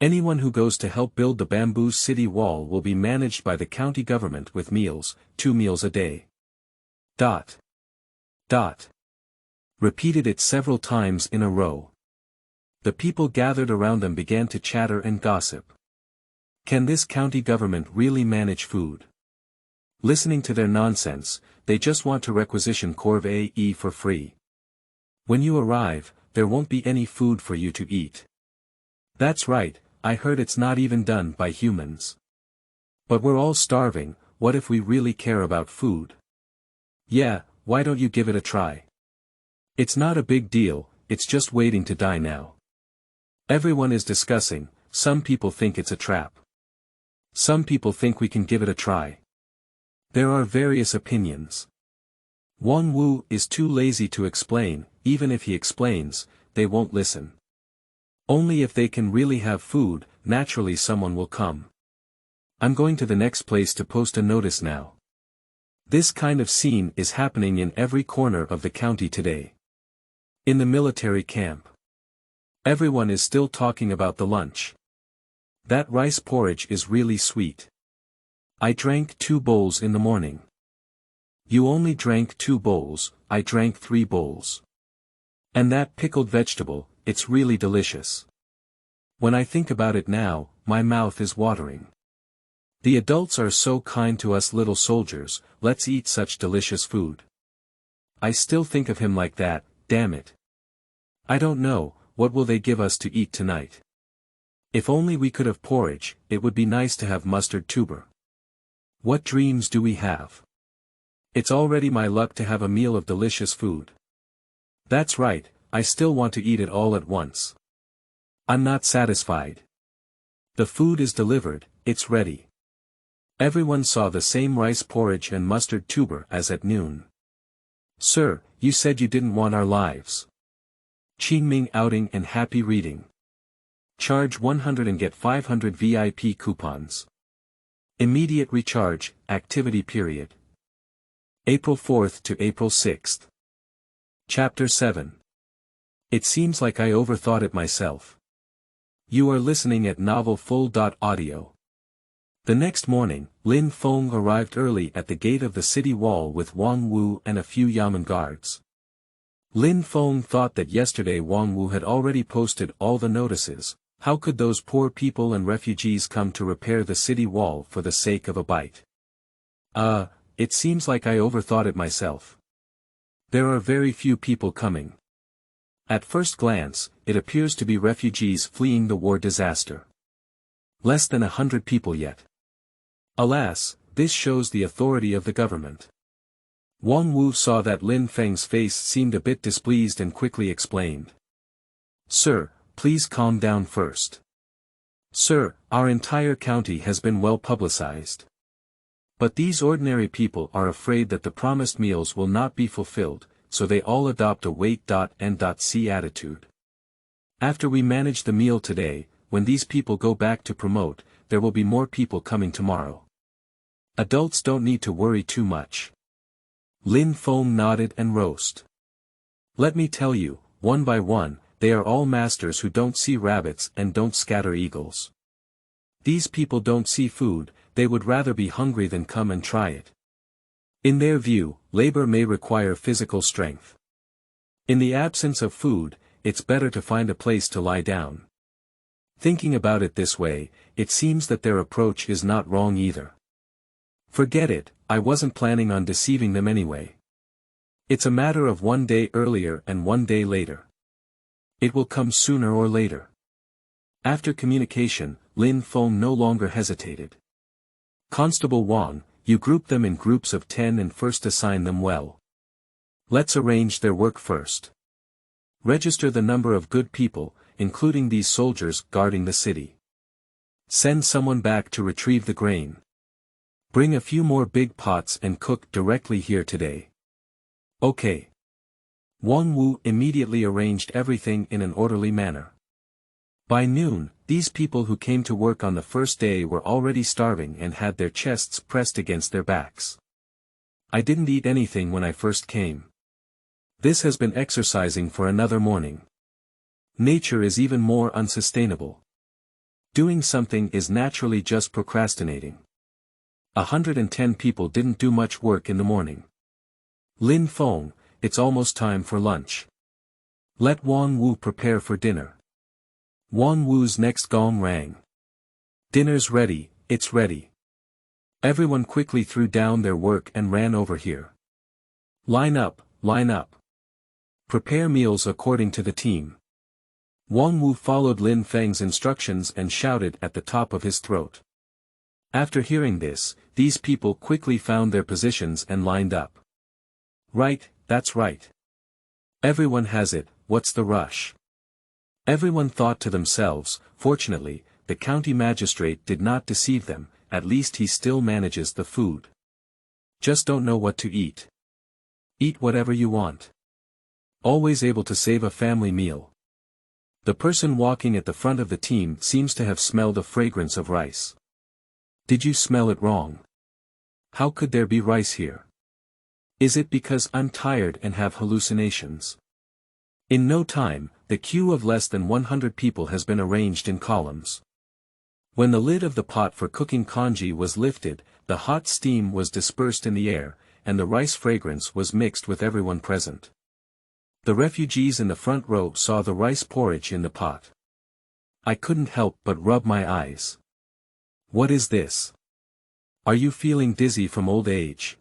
Speaker 1: Anyone who goes to help build the bamboo city wall will be managed by the county government with meals, 2 meals a day. Dot. Repeated it several times in a row. The people gathered around them began to chatter and gossip. Can this county government really manage food? Listening to their nonsense, they just want to requisition corvée for free. When you arrive, there won't be any food for you to eat. That's right, I heard it's not even done by humans. But we're all starving, what if we really care about food? Yeah, why don't you give it a try? It's not a big deal, it's just waiting to die now. Everyone is discussing, some people think it's a trap. Some people think we can give it a try. There are various opinions. Wang Wu is too lazy to explain, even if he explains, they won't listen. Only if they can really have food, naturally someone will come. I'm going to the next place to post a notice now. This kind of scene is happening in every corner of the county today. In the military camp. Everyone is still talking about the lunch. That rice porridge is really sweet. I drank 2 bowls in the morning. You only drank 2 bowls, I drank 3 bowls. And that pickled vegetable, it's really delicious. When I think about it now, my mouth is watering. The adults are so kind to us little soldiers, let's eat such delicious food. I still think of him like that, damn it. I don't know, what will they give us to eat tonight? If only we could have porridge, it would be nice to have mustard tuber. What dreams do we have? It's already my luck to have a meal of delicious food. That's right, I still want to eat it all at once. I'm not satisfied. The food is delivered, it's ready. Everyone saw the same rice porridge and mustard tuber as at noon. Sir, you said you didn't want our lives. Qingming outing and happy reading. Charge 100 and get 500 VIP coupons. Immediate recharge, activity period. April 4th to April 6th. Chapter 7. It seems like I overthought it myself. You are listening at novelfull.audio. The next morning, Lin Feng arrived early at the gate of the city wall with Wang Wu and a few Yamen guards. Lin Feng thought that yesterday Wang Wu had already posted all the notices. How could those poor people and refugees come to repair the city wall for the sake of a bite? It seems like I overthought it myself. There are very few people coming. At first glance, it appears to be refugees fleeing the war disaster. Less than 100 people yet. Alas, this shows the authority of the government. Wang Wu saw that Lin Feng's face seemed a bit displeased and quickly explained. Sir, please calm down first. Sir, our entire county has been well publicized. But these ordinary people are afraid that the promised meals will not be fulfilled, so they all adopt a wait-and-see attitude. After we manage the meal today, when these people go back to promote, there will be more people coming tomorrow. Adults don't need to worry too much. Lin Feng nodded and rose. Let me tell you, one by one, they are all masters who don't see rabbits and don't scatter eagles. These people don't see food, they would rather be hungry than come and try it. In their view, labor may require physical strength. In the absence of food, it's better to find a place to lie down. Thinking about it this way, it seems that their approach is not wrong either. Forget it, I wasn't planning on deceiving them anyway. It's a matter of one day earlier and one day later. It will come sooner or later. After communication, Lin Feng no longer hesitated. Constable Wang, you group them in groups of 10 and first assign them well. Let's arrange their work first. Register the number of good people, including these soldiers guarding the city. Send someone back to retrieve the grain. Bring a few more big pots and cook directly here today. Okay. Wang Wu immediately arranged everything in an orderly manner. By noon, these people who came to work on the first day were already starving and had their chests pressed against their backs. I didn't eat anything when I first came. This has been exercising for another morning. Nature is even more unsustainable. Doing something is naturally just procrastinating. 110 people didn't do much work in the morning. Lin Feng, it's almost time for lunch. Let Wang Wu prepare for dinner. Wang Wu's next gong rang. Dinner's ready, it's ready. Everyone quickly threw down their work and ran over here. Line up, line up. Prepare meals according to the team. Wang Wu followed Lin Feng's instructions and shouted at the top of his throat. After hearing this, these people quickly found their positions and lined up. Right, that's right. Everyone has it, what's the rush? Everyone thought to themselves, fortunately, the county magistrate did not deceive them, at least he still manages the food. Just don't know what to eat. Eat whatever you want. Always able to save a family meal. The person walking at the front of the team seems to have smelled a fragrance of rice. Did you smell it wrong? How could there be rice here? Is it because I'm tired and have hallucinations? In no time, the queue of less than 100 people has been arranged in columns. When the lid of the pot for cooking congee was lifted, the hot steam was dispersed in the air, and the rice fragrance was mixed with everyone present. The refugees in the front row saw the rice porridge in the pot. I couldn't help but rub my eyes. What is this? Are you feeling dizzy from old age?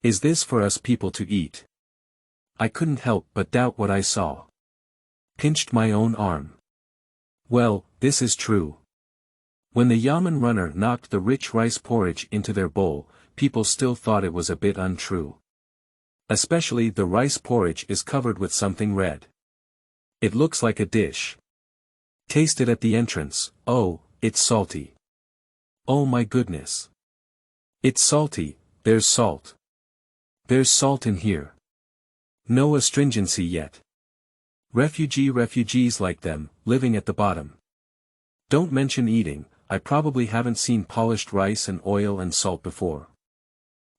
Speaker 1: Is this for us people to eat? I couldn't help but doubt what I saw. Pinched my own arm. Well, this is true. When the yamen runner knocked the rich rice porridge into their bowl, people still thought it was a bit untrue. Especially the rice porridge is covered with something red. It looks like a dish. Taste it at the entrance, oh, it's salty. Oh my goodness. It's salty, there's salt. There's salt in here. No astringency yet. Refugees like them, living at the bottom. Don't mention eating, I probably haven't seen polished rice and oil and salt before.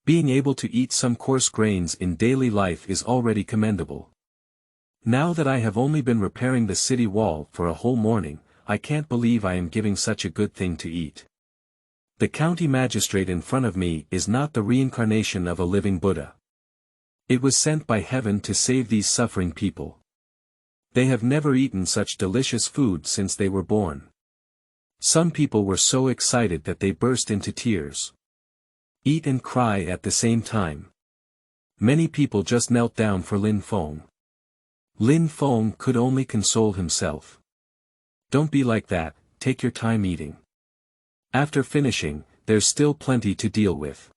Speaker 1: Being able to eat some coarse grains in daily life is already commendable. Now that I have only been repairing the city wall for a whole morning, I can't believe I am giving such a good thing to eat. The county magistrate in front of me is not the reincarnation of a living Buddha. It was sent by heaven to save these suffering people. They have never eaten such delicious food since they were born. Some people were so excited that they burst into tears. Eat and cry at the same time. Many people just knelt down for Lin Feng. Lin Feng could only console himself. Don't be like that, take your time eating. After finishing, there's still plenty to deal with.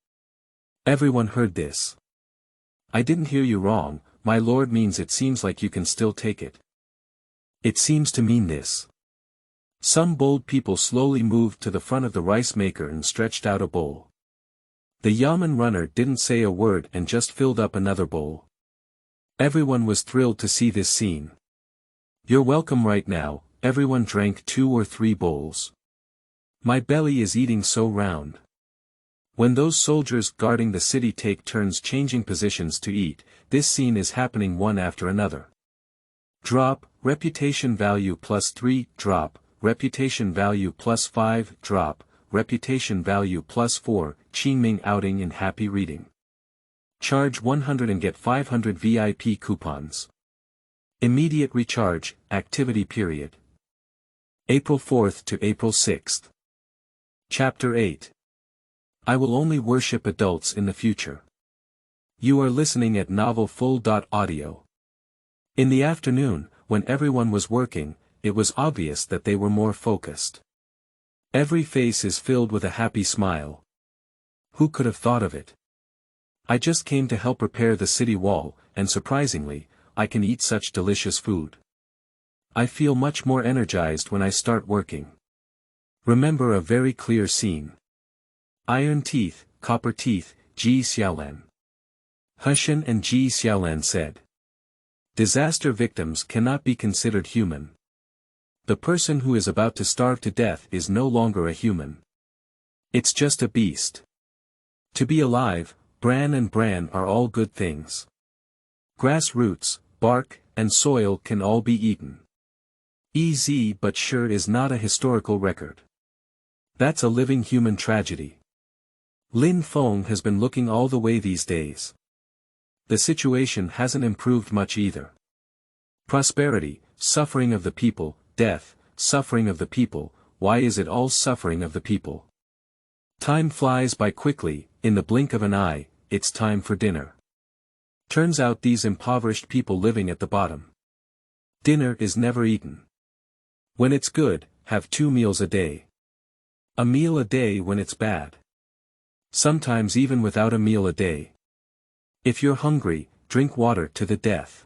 Speaker 1: Everyone heard this. I didn't hear you wrong, my lord means it seems like you can still take it. It seems to mean this. Some bold people slowly moved to the front of the rice maker and stretched out a bowl. The yamen runner didn't say a word and just filled up another bowl. Everyone was thrilled to see this scene. You're welcome right now, everyone drank 2 or 3 bowls. My belly is eating so round. When those soldiers guarding the city take turns changing positions to eat, this scene is happening one after another. Drop, reputation value +3, drop, reputation value +5, drop, reputation value +4, Qingming outing in happy reading. Charge 100 and get 500 VIP coupons. Immediate recharge, activity period. April 4th to April 6th. Chapter 8. I will only worship adults in the future. You are listening at novelfull.audio. In the afternoon, when everyone was working, it was obvious that they were more focused. Every face is filled with a happy smile. Who could have thought of it? I just came to help repair the city wall, and surprisingly, I can eat such delicious food. I feel much more energized when I start working. Remember a very clear scene. Iron teeth, copper teeth, Ji Xiaolan. Hushan and Ji Xiaolan said. Disaster victims cannot be considered human. The person who is about to starve to death is no longer a human. It's just a beast. To be alive, bran and bran are all good things. Grass roots, bark, and soil can all be eaten. Easy but sure is not a historical record. That's a living human tragedy. Lin Feng has been looking all the way these days. The situation hasn't improved much either. Prosperity, suffering of the people, death, suffering of the people, why is it all suffering of the people? Time flies by quickly, in the blink of an eye, it's time for dinner. Turns out these impoverished people living at the bottom. Dinner is never eaten. When it's good, have 2 meals a day. A meal a day when it's bad. Sometimes even without a meal a day. If you're hungry, drink water to the death.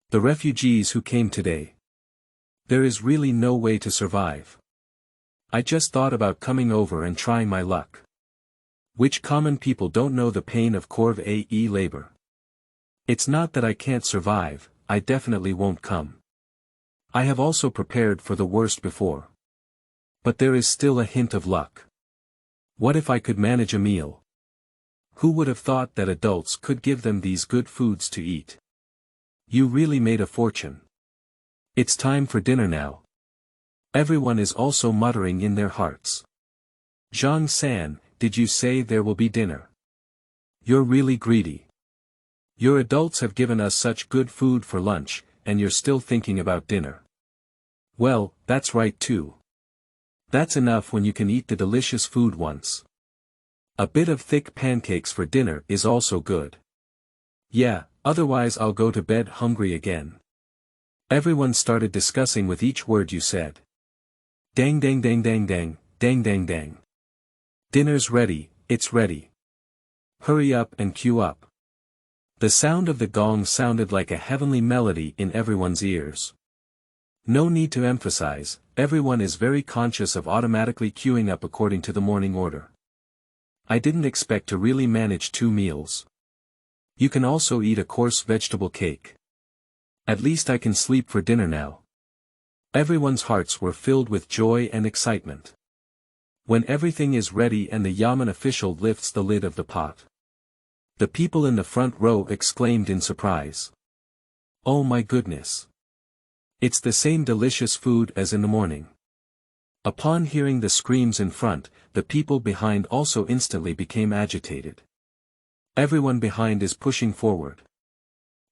Speaker 1: The refugees who came today. There is really no way to survive. I just thought about coming over and trying my luck. Which common people don't know the pain of corv AE labor? It's not that I can't survive, I definitely won't come. I have also prepared for the worst before. But there is still a hint of luck. What if I could manage a meal? Who would have thought that adults could give them these good foods to eat? You really made a fortune. It's time for dinner now. Everyone is also muttering in their hearts. Zhang San, did you say there will be dinner? You're really greedy. Your adults have given us such good food for lunch, and you're still thinking about dinner. Well, that's right too. That's enough when you can eat the delicious food once. A bit of thick pancakes for dinner is also good. Yeah, otherwise I'll go to bed hungry again. Everyone started discussing with each word you said. Dang dang dang dang dang, dang dang dang. Dinner's ready, it's ready. Hurry up and queue up. The sound of the gong sounded like a heavenly melody in everyone's ears. No need to emphasize, everyone is very conscious of automatically queuing up according to the morning order. I didn't expect to really manage 2 meals. You can also eat a coarse vegetable cake. At least I can sleep for dinner now. Everyone's hearts were filled with joy and excitement. When everything is ready and the Yamen official lifts the lid of the pot. The people in the front row exclaimed in surprise. Oh my goodness! It's the same delicious food as in the morning. Upon hearing the screams in front, the people behind also instantly became agitated. Everyone behind is pushing forward.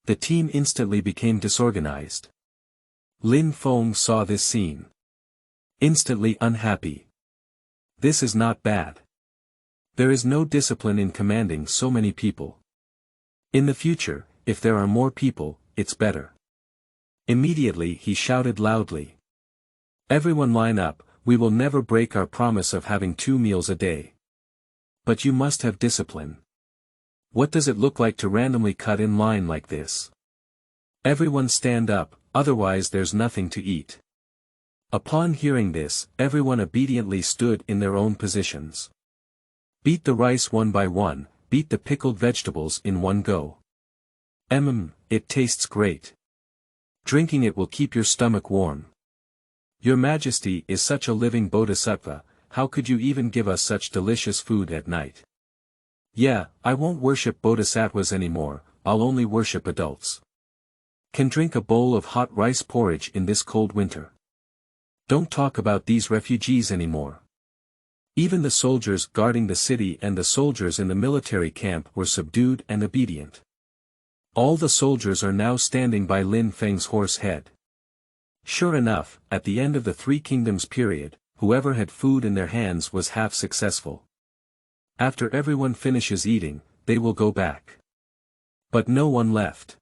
Speaker 1: The team instantly became disorganized. Lin Feng saw this scene. Instantly unhappy. This is not bad. There is no discipline in commanding so many people. In the future, if there are more people, it's better. Immediately he shouted loudly. Everyone line up, we will never break our promise of having 2 meals a day. But you must have discipline. What does it look like to randomly cut in line like this? Everyone stand up, otherwise there's nothing to eat. Upon hearing this, everyone obediently stood in their own positions. Beat the rice one by one, beat the pickled vegetables in one go. It tastes great. Drinking it will keep your stomach warm. Your Majesty is such a living bodhisattva, how could you even give us such delicious food at night? Yeah, I won't worship bodhisattvas anymore, I'll only worship adults. Can drink a bowl of hot rice porridge in this cold winter. Don't talk about these refugees anymore. Even the soldiers guarding the city and the soldiers in the military camp were subdued and obedient. All the soldiers are now standing by Lin Feng's horse head. Sure enough, at the end of the Three Kingdoms period, whoever had food in their hands was half successful. After everyone finishes eating, they will go back. But no one left.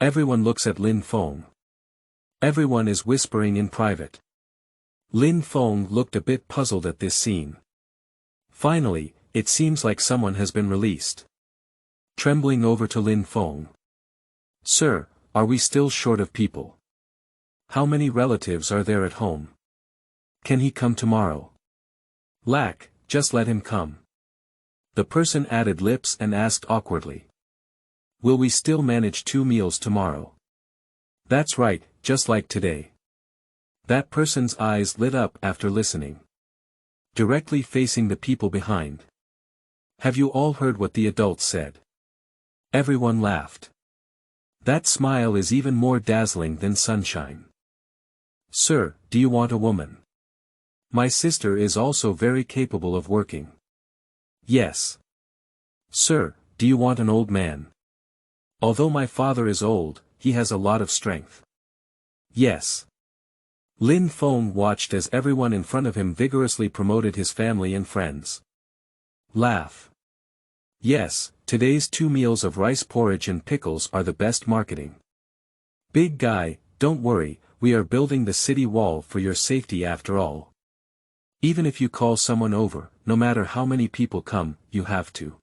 Speaker 1: Everyone looks at Lin Feng. Everyone is whispering in private. Lin Feng looked a bit puzzled at this scene. Finally, it seems like someone has been released. Trembling over to Lin Feng. Sir, are we still short of people? How many relatives are there at home? Can he come tomorrow? Lack, just let him come. The person added lips and asked awkwardly. Will we still manage 2 meals tomorrow? That's right, just like today. That person's eyes lit up after listening. Directly facing the people behind. Have you all heard what the adults said? Everyone laughed. That smile is even more dazzling than sunshine. Sir, do you want a woman? My sister is also very capable of working. Yes. Sir, do you want an old man? Although my father is old, he has a lot of strength. Yes. Lin Feng watched as everyone in front of him vigorously promoted his family and friends. Laugh. Yes, today's 2 meals of rice porridge and pickles are the best marketing. Big guy, don't worry, we are building the city wall for your safety after all. Even if you call someone over, no matter how many people come, you have to.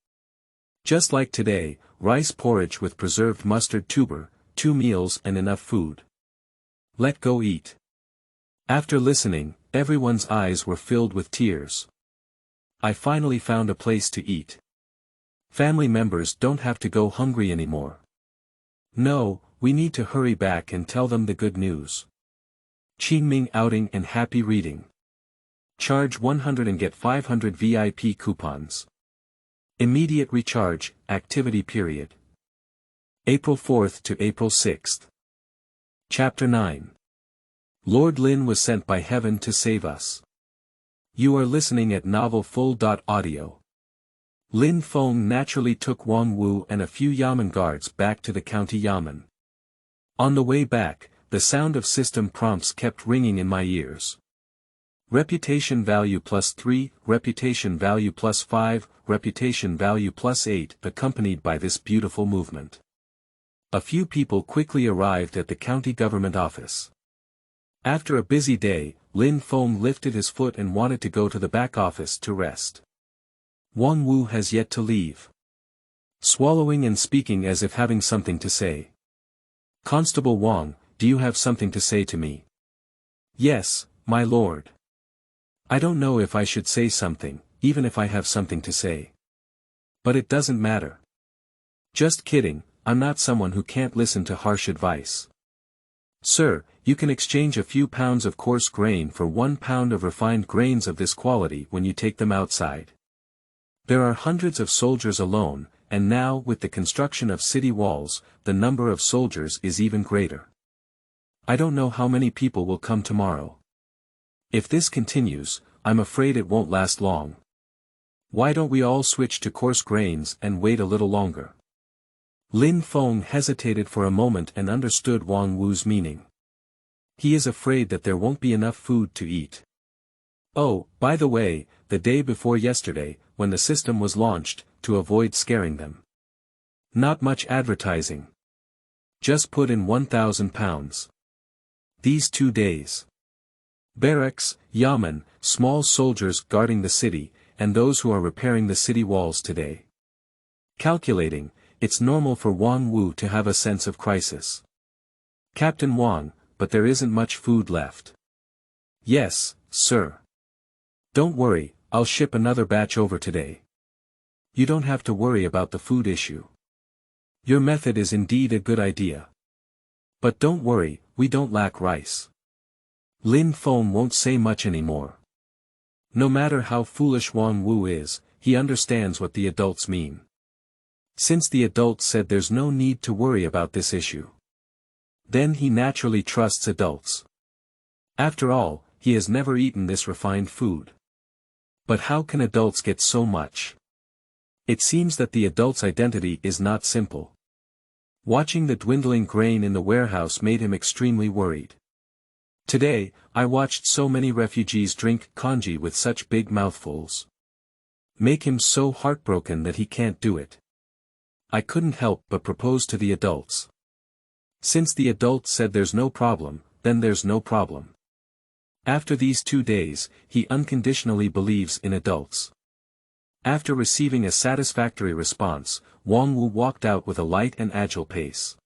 Speaker 1: Just like today, rice porridge with preserved mustard tuber, 2 meals and enough food. Let go eat. After listening, everyone's eyes were filled with tears. I finally found a place to eat. Family members don't have to go hungry anymore. No, we need to hurry back and tell them the good news. Qingming outing and happy reading. Charge 100 and get 500 VIP coupons. Immediate recharge, activity period. April 4th to April 6th. Chapter 9. Lord Lin was sent by heaven to save us. You are listening at novelfull.audio. Lin Feng naturally took Wang Wu and a few Yamen guards back to the county Yamen. On the way back, the sound of system prompts kept ringing in my ears. Reputation value +3, reputation value +5, reputation value +8, accompanied by this beautiful movement. A few people quickly arrived at the county government office. After a busy day, Lin Feng lifted his foot and wanted to go to the back office to rest. Wang Wu has yet to leave. Swallowing and speaking as if having something to say. Constable Wang, do you have something to say to me? Yes, my lord. I don't know if I should say something, even if I have something to say. But it doesn't matter. Just kidding, I'm not someone who can't listen to harsh advice. Sir, you can exchange a few pounds of coarse grain for 1 pound of refined grains of this quality when you take them outside. There are hundreds of soldiers alone, and now with the construction of city walls, the number of soldiers is even greater. I don't know how many people will come tomorrow. If this continues, I'm afraid it won't last long. Why don't we all switch to coarse grains and wait a little longer? Lin Feng hesitated for a moment and understood Wang Wu's meaning. He is afraid that there won't be enough food to eat. Oh, by the way, the day before yesterday, when the system was launched, to avoid scaring them. Not much advertising. Just put in 1,000 pounds. These 2 days. Barracks, yamen, small soldiers guarding the city, and those who are repairing the city walls today. Calculating, it's normal for Wang Wu to have a sense of crisis. Captain Wang, but there isn't much food left. Yes, sir. Don't worry, I'll ship another batch over today. You don't have to worry about the food issue. Your method is indeed a good idea. But don't worry, we don't lack rice. Lin Feng won't say much anymore. No matter how foolish Wang Wu is, he understands what the adults mean. Since the adults said there's no need to worry about this issue, then he naturally trusts adults. After all, he has never eaten this refined food. But how can adults get so much? It seems that the adult's identity is not simple. Watching the dwindling grain in the warehouse made him extremely worried. Today, I watched so many refugees drink congee with such big mouthfuls. Make him so heartbroken that he can't do it. I couldn't help but propose to the adults. Since the adults said there's no problem, then there's no problem. After these 2 days, he unconditionally believes in adults. After receiving a satisfactory response, Wang Wu walked out with a light and agile pace.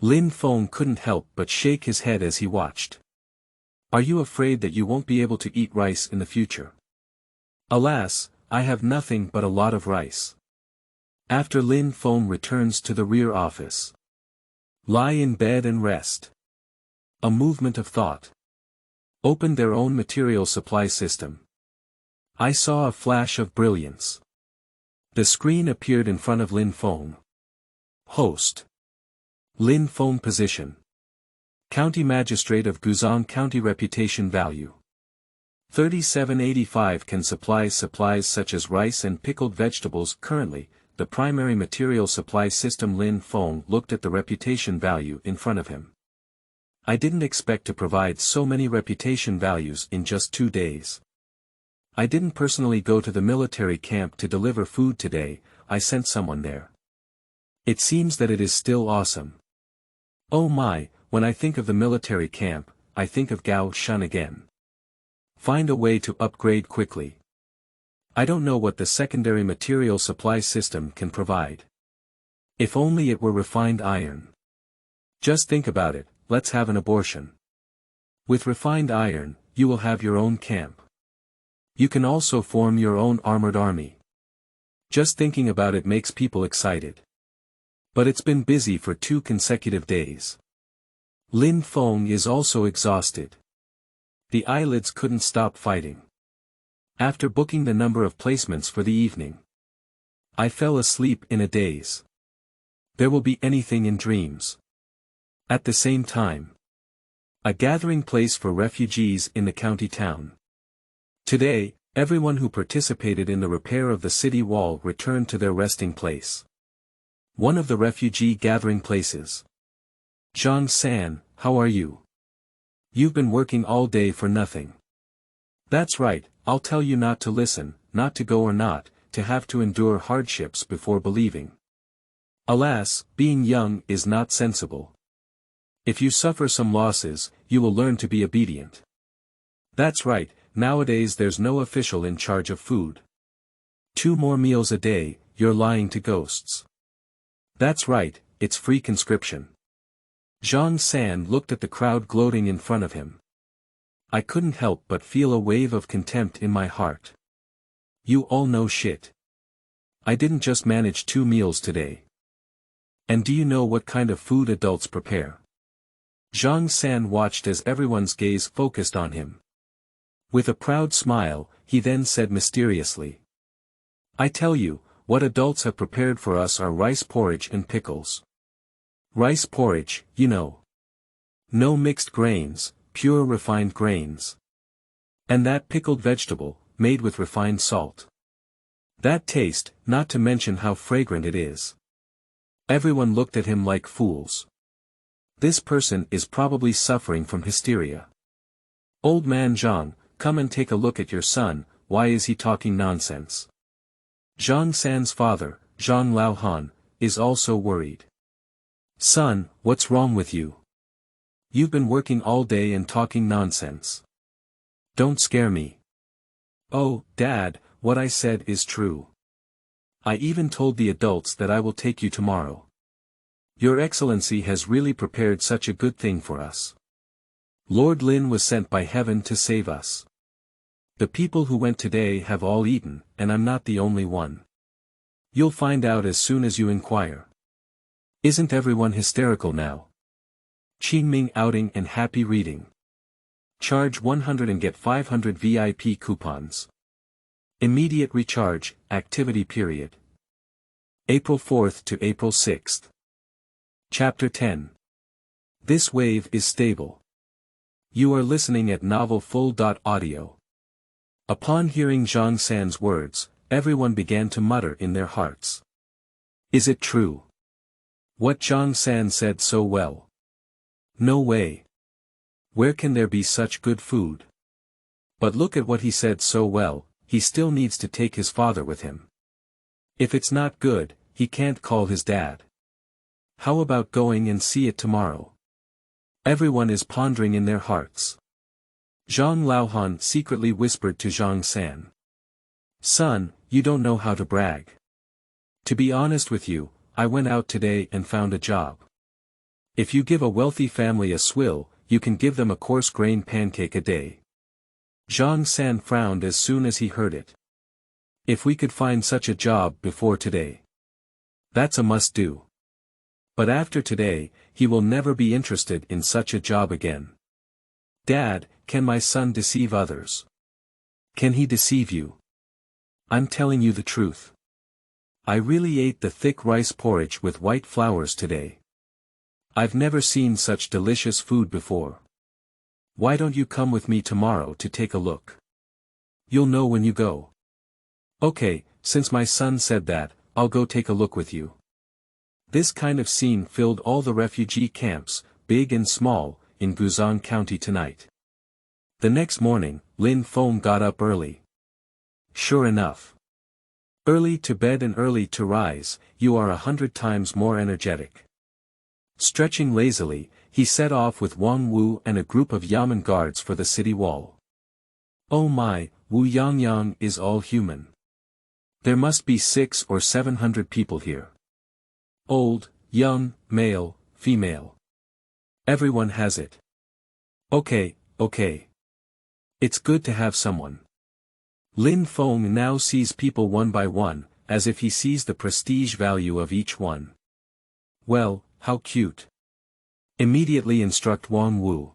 Speaker 1: Lin Feng couldn't help but shake his head as he watched. Are you afraid that you won't be able to eat rice in the future? Alas, I have nothing but a lot of rice. After Lin Feng returns to the rear office. Lie in bed and rest. A movement of thought. Opened their own material supply system. I saw a flash of brilliance. The screen appeared in front of Lin Feng. Host. Lin Feng position. County Magistrate of Guzhang County reputation value. 3785 can supply supplies such as rice and pickled vegetables currently. The primary material supply system. Lin Feng looked at the reputation value in front of him. I didn't expect to provide so many reputation values in just 2 days. I didn't personally go to the military camp to deliver food today, I sent someone there. It seems that it is still awesome. Oh my, when I think of the military camp, I think of Gao Shun again. Find a way to upgrade quickly. I don't know what the secondary material supply system can provide. If only it were refined iron. Just think about it, let's have an abortion. With refined iron, you will have your own camp. You can also form your own armored army. Just thinking about it makes people excited. But it's been busy for 2 consecutive days. Lin Feng is also exhausted. The eyelids couldn't stop fighting. After booking the number of placements for the evening, I fell asleep in a daze. There will be anything in dreams. At the same time, a gathering place for refugees in the county town. Today, everyone who participated in the repair of the city wall returned to their resting place. One of the refugee gathering places. Zhang San, how are you? You've been working all day for nothing. That's right, I'll tell you not to listen, not to go or not, to have to endure hardships before believing. Alas, being young is not sensible. If you suffer some losses, you will learn to be obedient. That's right, nowadays there's no official in charge of food. 2 more meals a day, you're lying to ghosts. That's right, it's free conscription. Zhang San looked at the crowd gloating in front of him. I couldn't help but feel a wave of contempt in my heart. You all know shit. I didn't just manage 2 meals today. And do you know what kind of food adults prepare? Zhang San watched as everyone's gaze focused on him. With a proud smile, he then said mysteriously. I tell you, what adults have prepared for us are rice porridge and pickles. Rice porridge, you know. No mixed grains, pure refined grains. And that pickled vegetable, made with refined salt. That taste, not to mention how fragrant it is. Everyone looked at him like fools. This person is probably suffering from hysteria. Old man Zhang, come and take a look at your son, why is he talking nonsense? Zhang San's father, Zhang Laohan, is also worried. Son, what's wrong with you? You've been working all day and talking nonsense. Don't scare me. Oh, Dad, what I said is true. I even told the adults that I will take you tomorrow. Your Excellency has really prepared such a good thing for us. Lord Lin was sent by heaven to save us. The people who went today have all eaten, and I'm not the only one. You'll find out as soon as you inquire. Isn't everyone hysterical now? Qingming outing and happy reading. Charge 100 and get 500 VIP coupons. Immediate recharge, activity period. April 4th to April 6th. Chapter 10. This wave is stable. You are listening at novelfull.audio. Upon hearing Zhang San's words, everyone began to mutter in their hearts. Is it true? What Zhang San said so well? No way. Where can there be such good food? But look at what he said so well, he still needs to take his father with him. If it's not good, he can't call his dad. How about going and see it tomorrow? Everyone is pondering in their hearts. Zhang Laohan secretly whispered to Zhang San. Son, you don't know how to brag. To be honest with you, I went out today and found a job. If you give a wealthy family a swill, you can give them a coarse grain pancake a day. Zhang San frowned as soon as he heard it. If we could find such a job before today. That's a must-do. But after today, he will never be interested in such a job again. Dad, can my son deceive others? Can he deceive you? I'm telling you the truth. I really ate the thick rice porridge with white flours today. I've never seen such delicious food before. Why don't you come with me tomorrow to take a look? You'll know when you go. Okay, since my son said that, I'll go take a look with you. This kind of scene filled all the refugee camps, big and small, in Guzhang County tonight. The next morning, Lin Feng got up early. Sure enough. Early to bed and early to rise, you are 100 times more energetic. Stretching lazily, he set off with Wang Wu and a group of Yamen guards for the city wall. Oh my, Wu Yangyang is all human. There must be 600 or 700 people here. Old, young, male, female. Everyone has it. Okay. It's good to have someone. Lin Feng now sees people one by one, as if he sees the prestige value of each one. Well, how cute. Immediately instruct Wang Wu.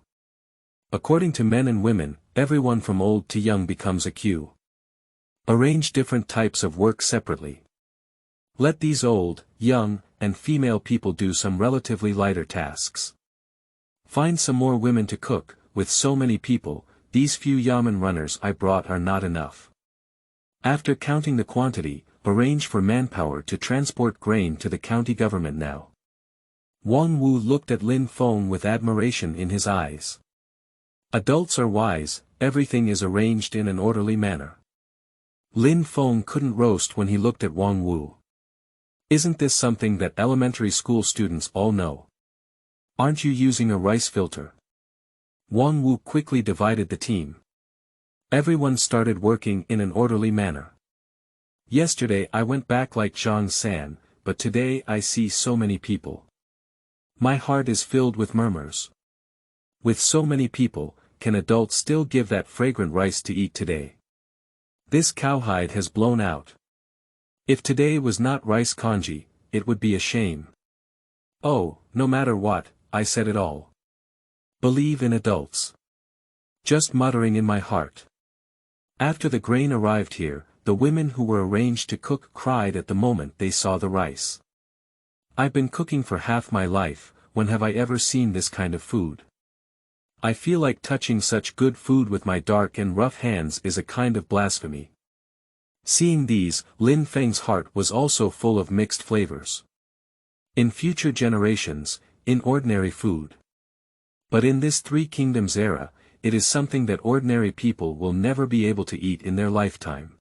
Speaker 1: According to men and women, everyone from old to young becomes a queue. Arrange different types of work separately. Let these old, young, and female people do some relatively lighter tasks. Find some more women to cook. With so many people, these few Yamen runners I brought are not enough. After counting the quantity, arrange for manpower to transport grain to the county government now. Wang Wu looked at Lin Feng with admiration in his eyes. Adults are wise, everything is arranged in an orderly manner. Lin Feng couldn't roast when he looked at Wang Wu. Isn't this something that elementary school students all know? Aren't you using a rice filter? Wang Wu quickly divided the team. Everyone started working in an orderly manner. Yesterday I went back like Zhang San, but today I see so many people. My heart is filled with murmurs. With so many people, can adults still give that fragrant rice to eat today? This cowhide has blown out. If today was not rice congee, it would be a shame. Oh, no matter what, I said it all. Believe in adults. Just muttering in my heart. After the grain arrived here, the women who were arranged to cook cried at the moment they saw the rice. I've been cooking for half my life, when have I ever seen this kind of food? I feel like touching such good food with my dark and rough hands is a kind of blasphemy. Seeing these, Lin Feng's heart was also full of mixed flavors. In future generations, in ordinary food. But in this Three Kingdoms era, it is something that ordinary people will never be able to eat in their lifetime.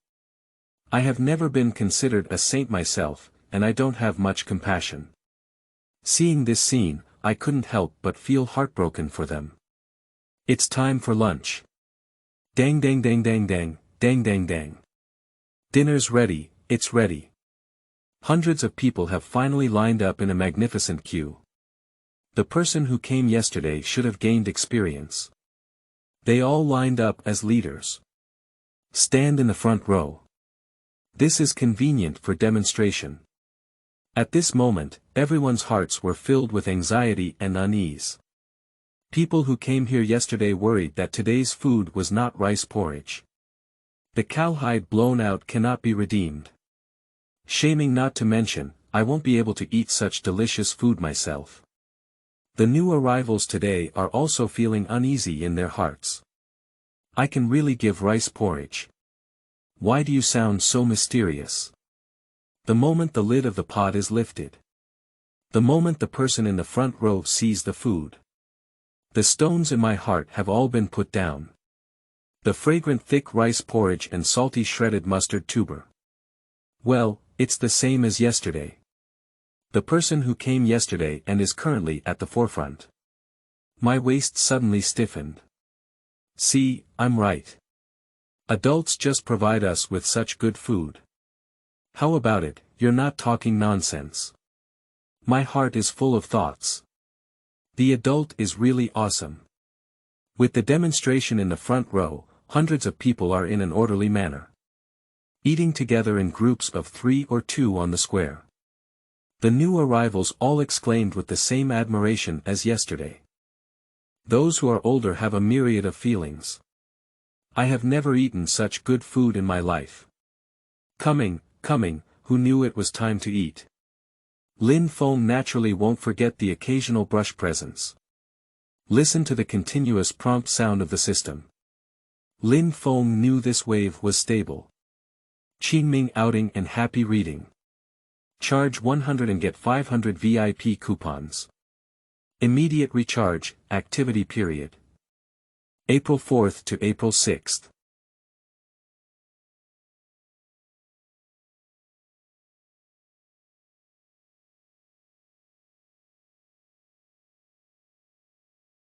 Speaker 1: I have never been considered a saint myself, and I don't have much compassion. Seeing this scene, I couldn't help but feel heartbroken for them. It's time for lunch. Dang dang dang dang dang, dang dang dang. Dinner's ready, it's ready. Hundreds of people have finally lined up in a magnificent queue. The person who came yesterday should have gained experience. They all lined up as leaders. Stand in the front row. This is convenient for demonstration. At this moment, everyone's hearts were filled with anxiety and unease. People who came here yesterday worried that today's food was not rice porridge. The cowhide blown out cannot be redeemed. Shaming not to mention, I won't be able to eat such delicious food myself. The new arrivals today are also feeling uneasy in their hearts. I can really give rice porridge. Why do you sound so mysterious? The moment the lid of the pot is lifted. The moment the person in the front row sees the food. The stones in my heart have all been put down. The fragrant thick rice porridge and salty shredded mustard tuber. Well, it's the same as yesterday. The person who came yesterday and is currently at the forefront. My waist suddenly stiffened. See, I'm right. Adults just provide us with such good food. How about it, you're not talking nonsense. My heart is full of thoughts. The adult is really awesome. With the demonstration in the front row, hundreds of people are in an orderly manner. Eating together in groups of 3 or 2 on the square. The new arrivals all exclaimed with the same admiration as yesterday. Those who are older have a myriad of feelings. I have never eaten such good food in my life. Coming, who knew it was time to eat? Lin Feng naturally won't forget the occasional brush presents. Listen to the continuous prompt sound of the system. Lin Feng knew this wave was stable. Qingming outing and happy reading. Charge 100 and get 500 VIP coupons. Immediate recharge, activity period. April 4th to April 6th.